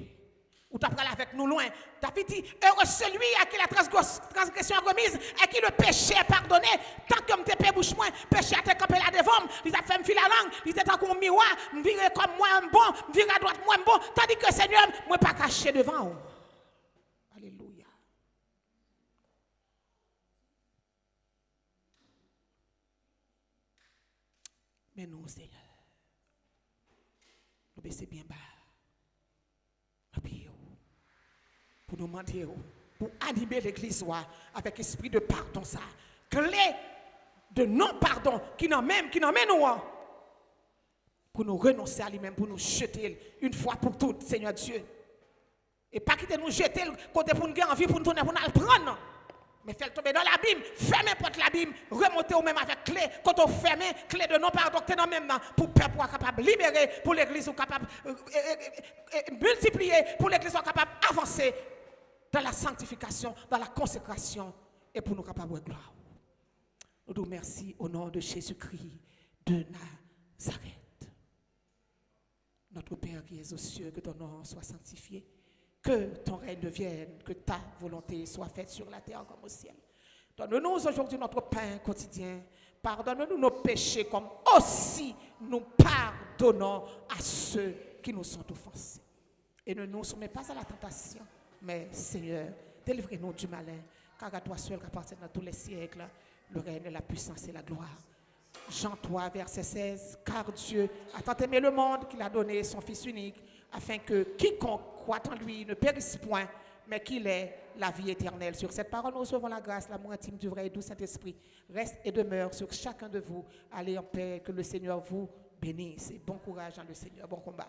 G: Ou t'as parlé avec nous loin. David dit, heureux celui à qui la transgression est remise et qui le péché est pardonné. Tant que je te bouche moins, péché a te campé là devant, il t'a fait me filer la langue, il t'a tant qu'on miroir, me virer comme moi un bon, me virer à droite moi un bon, tandis que Seigneur, moi pas caché devant. Alléluia. Mais nous, Seigneur, nous baissons bien bas. Nous prions pour nous mentir, pour animer l'église avec esprit de pardon, ça. Clé de non-pardon qui n'emmène nous. Pour nous renoncer à lui-même, pour nous jeter une fois pour toutes, Seigneur Dieu. Et pas quitter nous jeter côté pour nous gagner envie, pour nous tourner, pour nous le prendre. Mais faire tomber dans l'abîme, fermer porte l'abîme, remonter au même avec clé, quand on ferme, clé de non-pardon, que dans même pour le peuple soit capable de libérer, pour l'église soit capable de multiplier, pour l'église soit capable d'avancer dans la sanctification, dans la consécration, et pour nous capables de gloire. Nous vous remercions au nom de Jésus-Christ de Nazareth. Notre Père qui es aux cieux, que ton nom soit sanctifié. Que ton règne vienne, que ta volonté soit faite sur la terre comme au ciel. Donne-nous aujourd'hui notre pain quotidien. Pardonne-nous nos péchés comme aussi nous pardonnons à ceux qui nous sont offensés. Et ne nous soumets pas à la tentation, mais Seigneur, délivrez-nous du malin, car à toi seul qu'appartient dans tous les siècles le règne, la puissance et la gloire. Jean 3, verset 16, car Dieu a tant aimé le monde qu'il a donné son Fils unique, afin que quiconque croit en lui ne périsse point, mais qu'il ait la vie éternelle. Sur cette parole, nous recevons la grâce, l'amour intime du vrai et doux Saint-Esprit. Reste et demeure sur chacun de vous. Allez en paix, que le Seigneur vous bénisse. Et bon courage dans le Seigneur, bon combat.